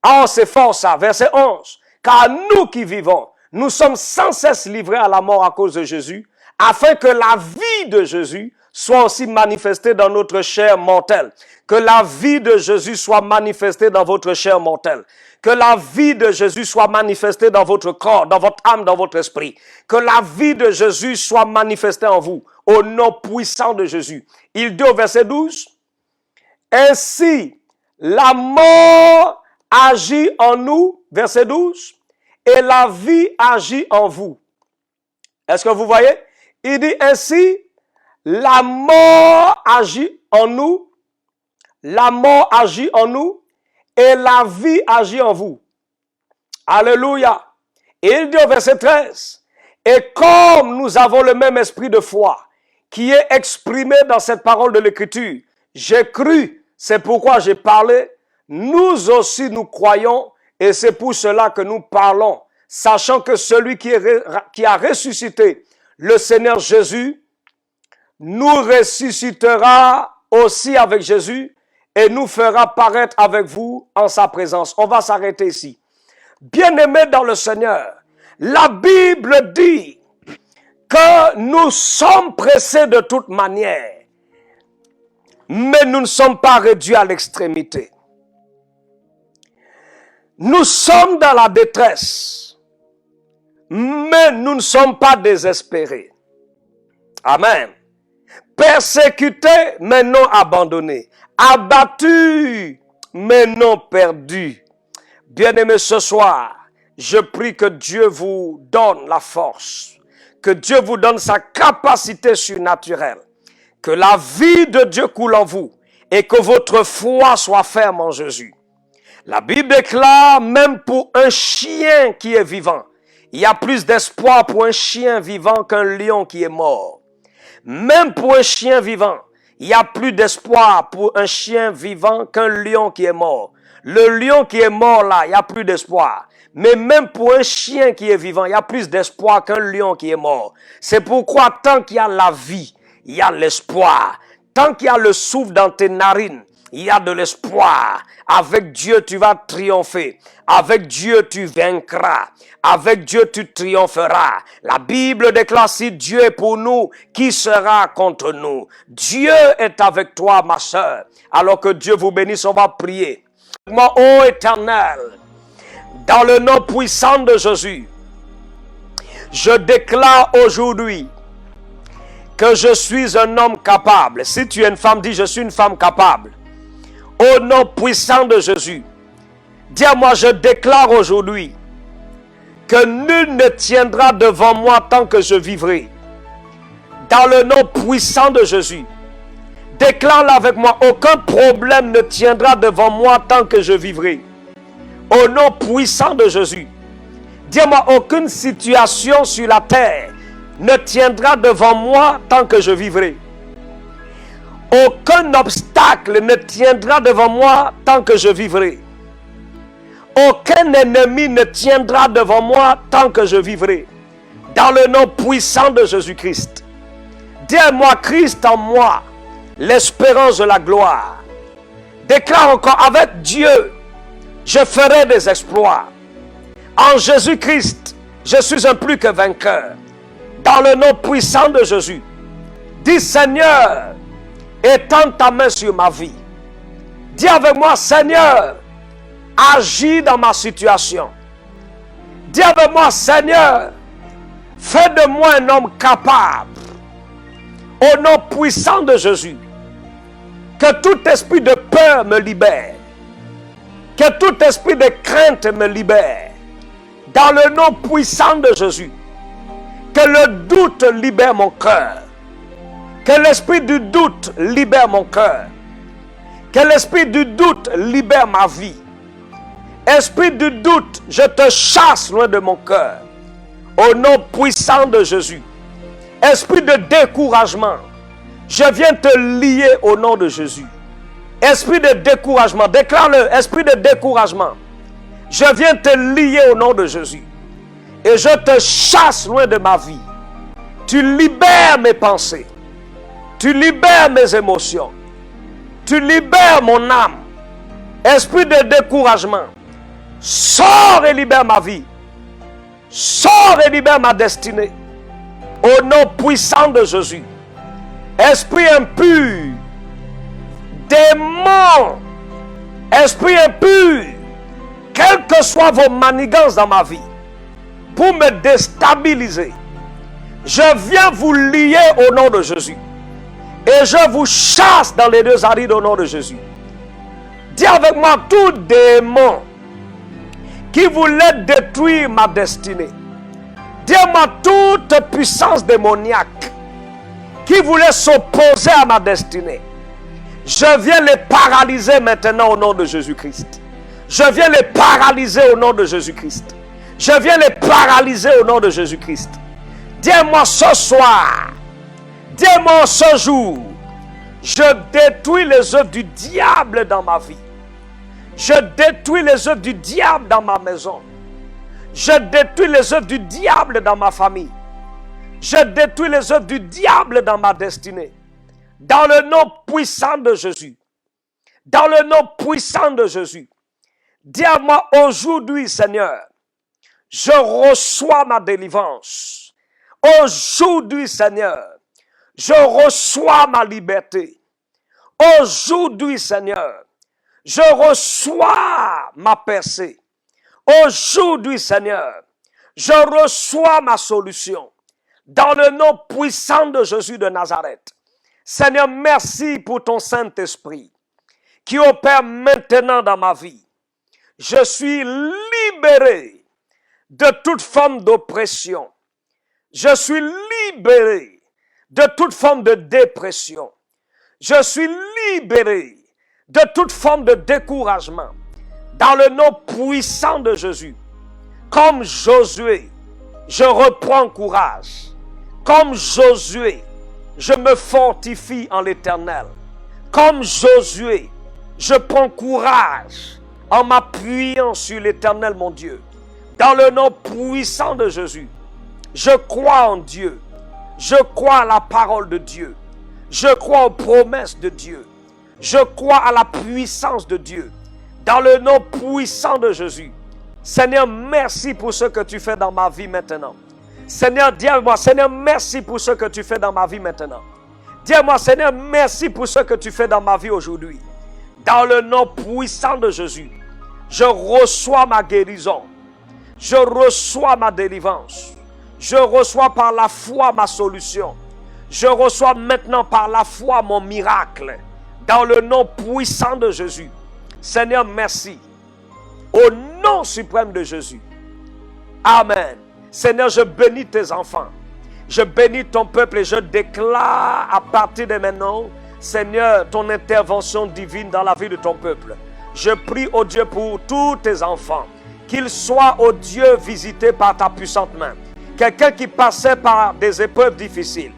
Oh, c'est fort ça, verset 11. Car nous qui vivons, nous sommes sans cesse livrés à la mort à cause de Jésus, afin que la vie de Jésus soit aussi manifestée dans notre chair mortelle. Que la vie de Jésus soit manifestée dans votre chair mortelle. Que la vie de Jésus soit manifestée dans votre corps, dans votre âme, dans votre esprit. Que la vie de Jésus soit manifestée en vous, au nom puissant de Jésus. Il dit au verset 12, ainsi la mort agit en nous, verset 12, et la vie agit en vous. Est-ce que vous voyez? Il dit ainsi, la mort agit en nous, la mort agit en nous, et la vie agit en vous. Alléluia. Et il dit au verset 13, et comme nous avons le même esprit de foi, qui est exprimé dans cette parole de l'Écriture, j'ai cru, c'est pourquoi j'ai parlé, nous aussi nous croyons, et c'est pour cela que nous parlons, sachant que celui qui a ressuscité le Seigneur Jésus, nous ressuscitera aussi avec Jésus, et nous fera paraître avec vous en sa présence. On va s'arrêter ici. Bien-aimés dans le Seigneur, la Bible dit que nous sommes pressés de toute manière, mais nous ne sommes pas réduits à l'extrémité. Nous sommes dans la détresse, mais nous ne sommes pas désespérés. Amen. Persécutés, mais non abandonnés. Abattus, mais non perdus. Bien-aimés, ce soir, je prie que Dieu vous donne la force, que Dieu vous donne sa capacité surnaturelle, que la vie de Dieu coule en vous et que votre foi soit ferme en Jésus. La Bible déclare, même pour un chien qui est vivant, il y a plus d'espoir pour un chien vivant qu'un lion qui est mort. Même pour un chien vivant, il y a plus d'espoir pour un chien vivant qu'un lion qui est mort. Le lion qui est mort là, il n'y a plus d'espoir. Mais même pour un chien qui est vivant, il y a plus d'espoir qu'un lion qui est mort. C'est pourquoi tant qu'il y a la vie, il y a l'espoir. Tant qu'il y a le souffle dans tes narines, il y a de l'espoir. Avec Dieu, tu vas triompher. Avec Dieu, tu vaincras. Avec Dieu, tu triompheras. La Bible déclare, si Dieu est pour nous, qui sera contre nous? Dieu est avec toi, ma sœur. Alors que Dieu vous bénisse, on va prier. Moi, ô Éternel, dans le nom puissant de Jésus, je déclare aujourd'hui que je suis un homme capable. Si tu es une femme, dis je suis une femme capable. Au nom puissant de Jésus, dis-moi, je déclare aujourd'hui que nul ne tiendra devant moi tant que je vivrai. Dans le nom puissant de Jésus, déclare-le avec moi, aucun problème ne tiendra devant moi tant que je vivrai. Au nom puissant de Jésus, dis-moi, aucune situation sur la terre ne tiendra devant moi tant que je vivrai. Aucun obstacle ne tiendra devant moi tant que je vivrai. Aucun ennemi ne tiendra devant moi tant que je vivrai. Dans le nom puissant de Jésus-Christ. Dis-moi, Christ en moi, l'espérance de la gloire. Déclare encore, avec Dieu, je ferai des exploits. En Jésus-Christ, je suis un plus que vainqueur. Dans le nom puissant de Jésus, dis Seigneur, étends ta main sur ma vie. Dis avec moi, Seigneur, agis dans ma situation. Dis avec moi, Seigneur, fais de moi un homme capable. Au nom puissant de Jésus, que tout esprit de peur me libère. Que tout esprit de crainte me libère. Dans le nom puissant de Jésus, que le doute libère mon cœur. Que l'esprit du doute libère mon cœur. Que l'esprit du doute libère ma vie. Esprit du doute, je te chasse loin de mon cœur. Au nom puissant de Jésus. Esprit de découragement, je viens te lier au nom de Jésus. Esprit de découragement, déclare-le, esprit de découragement. Je viens te lier au nom de Jésus. Et je te chasse loin de ma vie. Tu libères mes pensées. Tu libères mes émotions. Tu libères mon âme. Esprit de découragement, sors et libère ma vie. Sors et libère ma destinée. Au nom puissant de Jésus. Esprit impur, démon, esprit impur, quelles que soient vos manigances dans ma vie, pour me déstabiliser, je viens vous lier au nom de Jésus. Et je vous chasse dans les deux arides au nom de Jésus. Dis avec moi, tout démon qui voulait détruire ma destinée. Dis-moi, toute puissance démoniaque qui voulait s'opposer à ma destinée. Je viens les paralyser maintenant au nom de Jésus-Christ. Je viens les paralyser au nom de Jésus-Christ. Je viens les paralyser au nom de Jésus-Christ. Dis-moi ce soir, dis-moi ce jour, je détruis les œuvres du diable dans ma vie. Je détruis les œuvres du diable dans ma maison. Je détruis les œuvres du diable dans ma famille. Je détruis les œuvres du diable dans ma destinée. Dans le nom puissant de Jésus. Dans le nom puissant de Jésus. Dis à moi aujourd'hui, Seigneur, je reçois ma délivrance. Aujourd'hui, Seigneur, je reçois ma liberté. Aujourd'hui, Seigneur, je reçois ma percée. Aujourd'hui, Seigneur, je reçois ma solution. Dans le nom puissant de Jésus de Nazareth. Seigneur, merci pour ton Saint-Esprit qui opère maintenant dans ma vie. Je suis libéré de toute forme d'oppression. Je suis libéré de toute forme de dépression. Je suis libéré de toute forme de découragement. Dans le nom puissant de Jésus, comme Josué, je reprends courage. Comme Josué, je me fortifie en l'Éternel. Comme Josué, je prends courage en m'appuyant sur l'Éternel mon Dieu. Dans le nom puissant de Jésus, je crois en Dieu. Je crois à la parole de Dieu. Je crois aux promesses de Dieu. Je crois à la puissance de Dieu. Dans le nom puissant de Jésus. Seigneur, merci pour ce que tu fais dans ma vie maintenant. Seigneur, dis-moi, Seigneur, merci pour ce que tu fais dans ma vie maintenant. Dis-moi, Seigneur, merci pour ce que tu fais dans ma vie aujourd'hui. Dans le nom puissant de Jésus, je reçois ma guérison. Je reçois ma délivrance. Je reçois par la foi ma solution. Je reçois maintenant par la foi mon miracle. Dans le nom puissant de Jésus. Seigneur, merci. Au nom suprême de Jésus. Amen. Seigneur, je bénis tes enfants. Je bénis ton peuple et je déclare à partir de maintenant, Seigneur, ton intervention divine dans la vie de ton peuple. Je prie, ô Dieu, pour tous tes enfants, qu'ils soient, ô Dieu, visités par ta puissante main. Quelqu'un qui passait par des épreuves difficiles.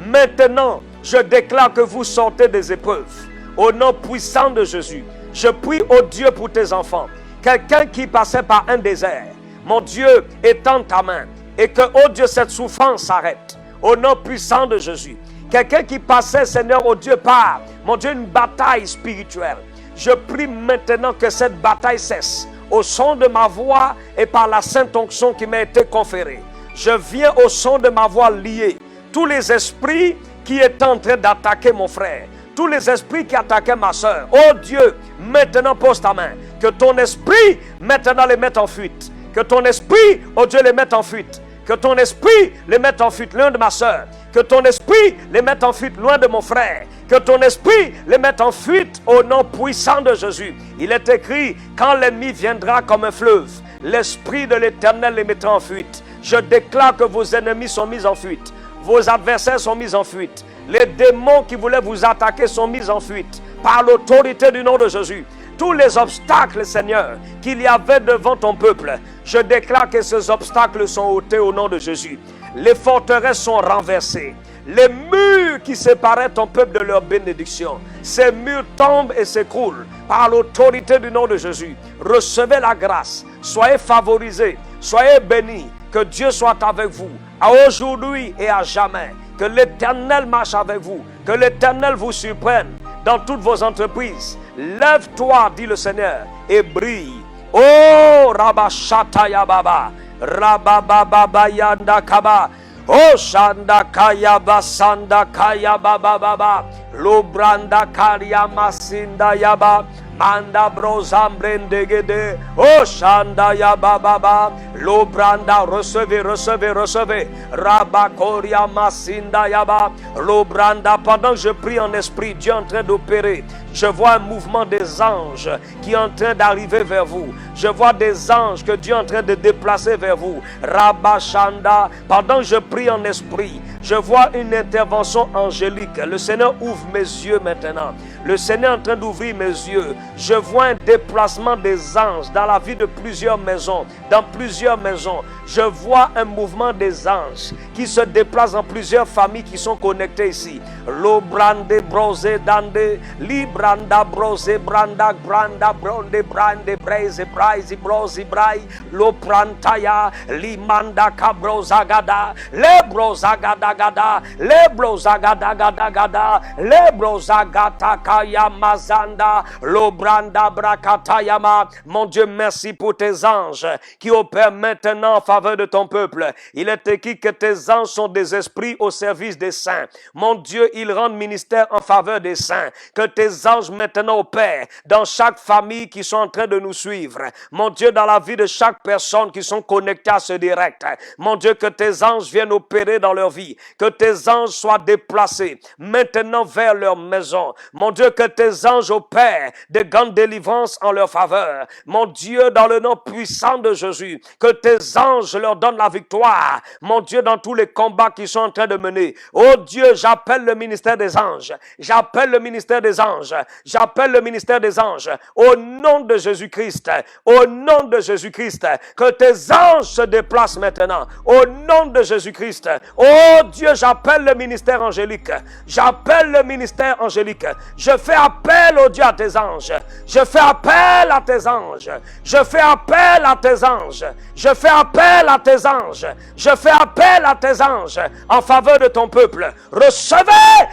Maintenant, je déclare que vous sortez des épreuves. Au nom puissant de Jésus, je prie, ô Dieu, pour tes enfants. Quelqu'un qui passait par un désert. Mon Dieu, étends ta main et que, oh Dieu, cette souffrance s'arrête. Au nom puissant de Jésus. Quelqu'un qui passait, Seigneur, oh Dieu, par, mon Dieu, une bataille spirituelle. Je prie maintenant que cette bataille cesse. Au son de ma voix et par la sainte onction qui m'a été conférée. Je viens au son de ma voix lier tous les esprits qui étaient en train d'attaquer mon frère. Tous les esprits qui attaquaient ma soeur. Oh Dieu, maintenant pose ta main. Que ton esprit maintenant les mette en fuite. Que ton esprit, oh Dieu, les mette en fuite. Que ton esprit les mette en fuite loin de ma soeur. Que ton esprit les mette en fuite loin de mon frère. Que ton esprit les mette en fuite au nom puissant de Jésus. Il est écrit, quand l'ennemi viendra comme un fleuve, l'esprit de l'Éternel les mettra en fuite. Je déclare que vos ennemis sont mis en fuite. Vos adversaires sont mis en fuite. Les démons qui voulaient vous attaquer sont mis en fuite par l'autorité du nom de Jésus. Tous les obstacles, Seigneur, qu'il y avait devant ton peuple, je déclare que ces obstacles sont ôtés au nom de Jésus. Les forteresses sont renversées. Les murs qui séparaient ton peuple de leur bénédiction, ces murs tombent et s'écroulent par l'autorité du nom de Jésus. Recevez la grâce, soyez favorisés, soyez bénis, que Dieu soit avec vous, à aujourd'hui et à jamais. Que l'Éternel marche avec vous, que l'Éternel vous surprenne dans toutes vos entreprises. Lève-toi, dit le Seigneur, et brille. Oh, Rabashata Baba, Rabababa Yanda Kaba. Oh Shanda Kaya Basanda Kaya Baba Baba Lobranda Karia Masinda Yaba Manda Brozambrendegede. Oh Shanda Yaba Baba Lobranda. Recevez, recevez, recevez. Rabakoria Masinda Yaba Lobranda. Pendant que je prie en esprit, Dieu est en train d'opérer. Je vois un mouvement des anges qui est en train d'arriver vers vous. Je vois des anges que Dieu est en train de déplacer vers vous. Rabashanda. Pendant que je prie en esprit, je vois une intervention angélique. Le Seigneur ouvre mes yeux maintenant. Le Seigneur est en train d'ouvrir mes yeux. Je vois un déplacement des anges dans la vie de plusieurs maisons. Dans plusieurs maisons. Je vois un mouvement des anges qui se déplacent dans plusieurs familles qui sont connectées ici. Lobrande brose dande libranda brose branda branda bronde brande braise braise brose brai loprantaya limanda cabrozagada lebrozagada gada lebrozagada gada gada lebrozagata kaya mazanda lobranda brakatayama. Mon Dieu, merci pour tes anges qui opèrent maintenant en faveur de ton peuple. Il est écrit que tes anges sont des esprits au service des saints. Mon Dieu, ils rendent ministère en faveur des saints. Que tes anges maintenant opèrent dans chaque famille qui sont en train de nous suivre. Mon Dieu, dans la vie de chaque personne qui sont connectées à ce direct. Mon Dieu, que tes anges viennent opérer dans leur vie. Que tes anges soient déplacés maintenant vers leur maison. Mon Dieu, que tes anges opèrent de grandes délivrances en leur faveur. Mon Dieu, dans le nom puissant de Jésus, que tes anges leur donnent la victoire. Mon Dieu, dans tous les combats qu'ils sont en train de mener. Oh Dieu, j'appelle le ministère des anges. J'appelle le ministère des anges. J'appelle le ministère des anges. Au nom de Jésus-Christ. Au nom de Jésus-Christ. Que tes anges se déplacent maintenant. Au nom de Jésus-Christ. Oh Dieu, j'appelle le ministère angélique. J'appelle le ministère angélique. Je fais appel, oh Dieu, à tes anges. Je fais appel à tes anges. Je fais appel à tes anges. Je fais appel à tes anges. Je fais appel à tes anges en faveur de ton peuple. Recevez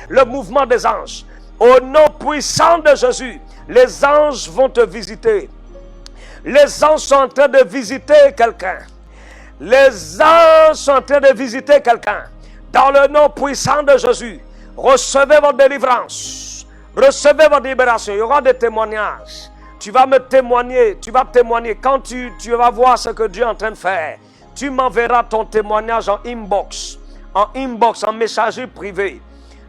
le mouvement des anges. Au nom puissant de Jésus, les anges vont te visiter. Les anges sont en train de visiter quelqu'un. Les anges sont en train de visiter quelqu'un. Dans le nom puissant de Jésus, recevez votre délivrance. Recevez votre libération. Il y aura des témoignages. Tu vas me témoigner. Tu vas témoigner. Quand tu vas voir ce que Dieu est en train de faire, tu m'enverras ton témoignage en inbox. En inbox, en messagerie privée.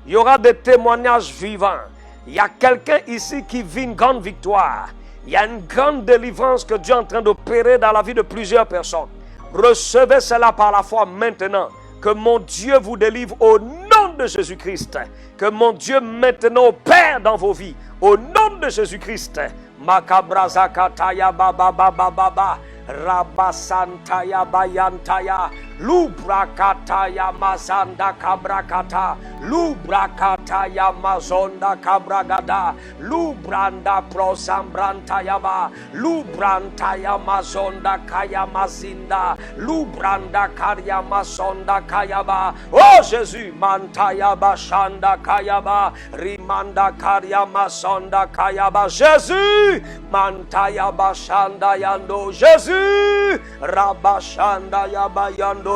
Il y aura des témoignages vivants. Il y a quelqu'un ici qui vit une grande victoire. Il y a une grande délivrance que Dieu est en train d'opérer dans la vie de plusieurs personnes. Recevez cela par la foi maintenant. Que mon Dieu vous délivre au nom de Jésus-Christ. Que mon Dieu maintenant opère dans vos vies. Au nom de Jésus-Christ. Makabrazakataya baba baba baba. Rabasantaya bayantaya. Lubrakataya mazanda kabrakata. Lubrakataya mazonda kabragada. Lubranda prosambrantayaba. Lubrantaya mazonda kaya mazinda. Lubranda karya mazonda kayaba. Oh Jésus, mantaya bashanda kayaba. Rimanda karya mazonda kayaba. Jésus, mantaya bashanda yando. Jésus, rabashanda yaba yando.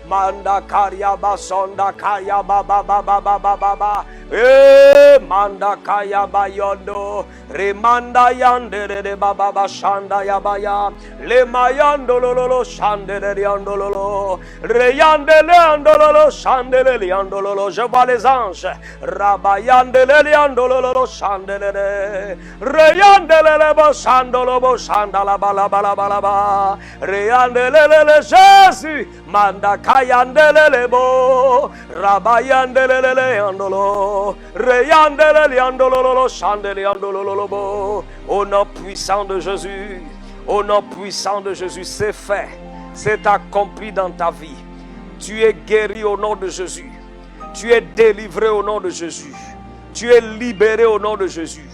Manda karya basonda kaya baba baba baba baba. Manda kaya bayondo. Remanda yandere de baba bashanda yabaya. Le mayando lolo shandere yandolo. Reyandele andolo shandele yandolo. Je vois les anges. Rabayandele yandolo shandele. Reyandele bo shandolo bo shandala bala bala bala ba. Reyandele Jésus, Manda kayandelelebo, rabayandelelele andolo, reyandelele andololo, chandele andololobo. Au nom puissant de Jésus, au nom puissant de Jésus, c'est fait, c'est accompli dans ta vie. Tu es guéri au nom de Jésus. Tu es délivré au nom de Jésus. Tu es libéré au nom de Jésus.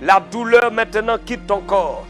La douleur maintenant quitte ton corps.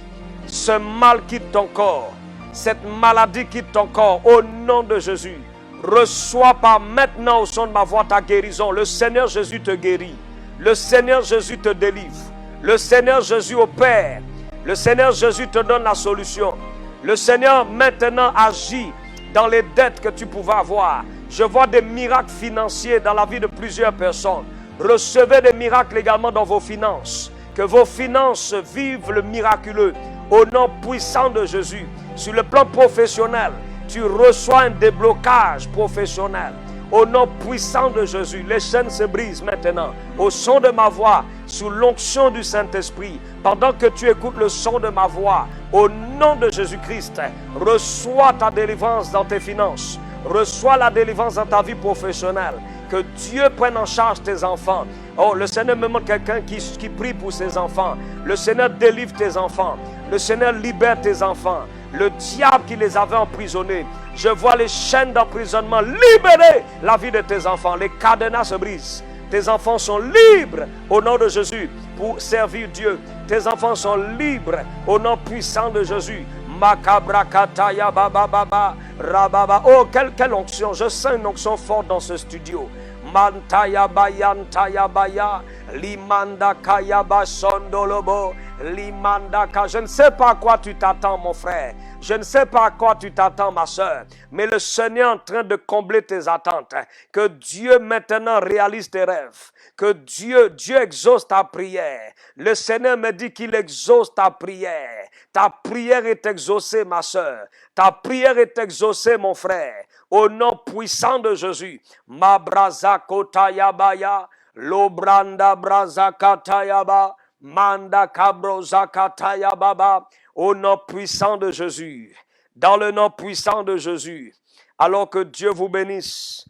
Ce mal quitte ton corps. Cette maladie quitte ton corps au nom de Jésus. Reçois par maintenant au son de ma voix ta guérison. Le Seigneur Jésus te guérit. Le Seigneur Jésus te délivre. Le Seigneur Jésus opère. Le Seigneur Jésus te donne la solution. Le Seigneur maintenant agit dans les dettes que tu pouvais avoir. Je vois des miracles financiers dans la vie de plusieurs personnes. Recevez des miracles également dans vos finances. Que vos finances vivent le miraculeux. Au nom puissant de Jésus. Sur le plan professionnel, tu reçois un déblocage professionnel. Au nom puissant de Jésus, les chaînes se brisent maintenant. Au son de ma voix, sous l'onction du Saint-Esprit, pendant que tu écoutes le son de ma voix, au nom de Jésus-Christ, reçois ta délivrance dans tes finances. Reçois la délivrance dans ta vie professionnelle. Que Dieu prenne en charge tes enfants. Oh, le Seigneur me montre quelqu'un qui prie pour ses enfants. Le Seigneur délivre tes enfants. Le Seigneur libère tes enfants. Le diable qui les avait emprisonnés, je vois les chaînes d'emprisonnement libérer la vie de tes enfants. Les cadenas se brisent. Tes enfants sont libres au nom de Jésus pour servir Dieu. Tes enfants sont libres au nom puissant de Jésus. Makabrakataya baba baba rababa. Oh, quelle onction. Je sens une onction forte dans ce studio. Mantaya bayantaya baya limanda kayaba sondolobo limanda ka. Je ne sais pas à quoi tu t'attends, mon frère. Je ne sais pas à quoi tu t'attends, ma soeur. Mais le Seigneur est en train de combler tes attentes. Que Dieu maintenant réalise tes rêves. Que Dieu exauce ta prière. Le Seigneur me dit qu'il exauce ta prière. Ta prière est exaucée, ma soeur. Ta prière est exaucée, mon frère. Au nom puissant de Jésus. Ma braza kotayabaya, lobranda braza katayaba, manda kabroza katayababa. Au nom puissant de Jésus. Dans le nom puissant de Jésus. Alors que Dieu vous bénisse.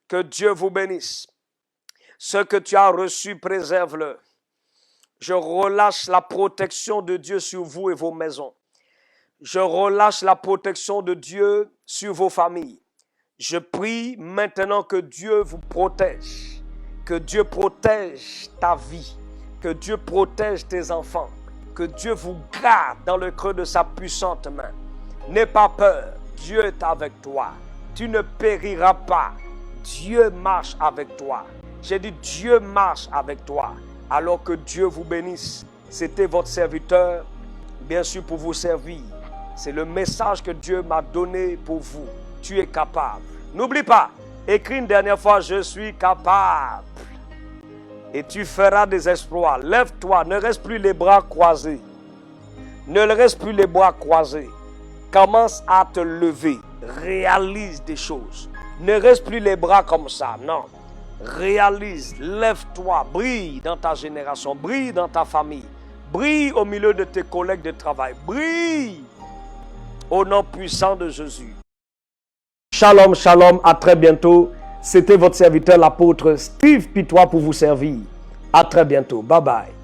Que Dieu vous bénisse. Ce que tu as reçu, préserve-le. Je relâche la protection de Dieu sur vous et vos maisons. Je relâche la protection de Dieu sur vos familles. Je prie maintenant que Dieu vous protège. Que Dieu protège ta vie. Que Dieu protège tes enfants. Que Dieu vous garde dans le creux de sa puissante main. N'aie pas peur. Dieu est avec toi. Tu ne périras pas. Dieu marche avec toi. J'ai dit Dieu marche avec toi. Alors que Dieu vous bénisse. C'était votre serviteur, bien sûr pour vous servir. C'est le message que Dieu m'a donné pour vous. Tu es capable. N'oublie pas, écris une dernière fois, je suis capable. Et tu feras des exploits. Lève-toi, ne reste plus les bras croisés. Ne reste plus les bras croisés. Commence à te lever. Réalise des choses. Ne reste plus les bras comme ça, non. Réalise, lève-toi, brille dans ta génération, brille dans ta famille, brille au milieu de tes collègues de travail, brille au nom puissant de Jésus. Shalom, shalom, à très bientôt. C'était votre serviteur l'apôtre Steve Pitois pour vous servir. À très bientôt, bye bye.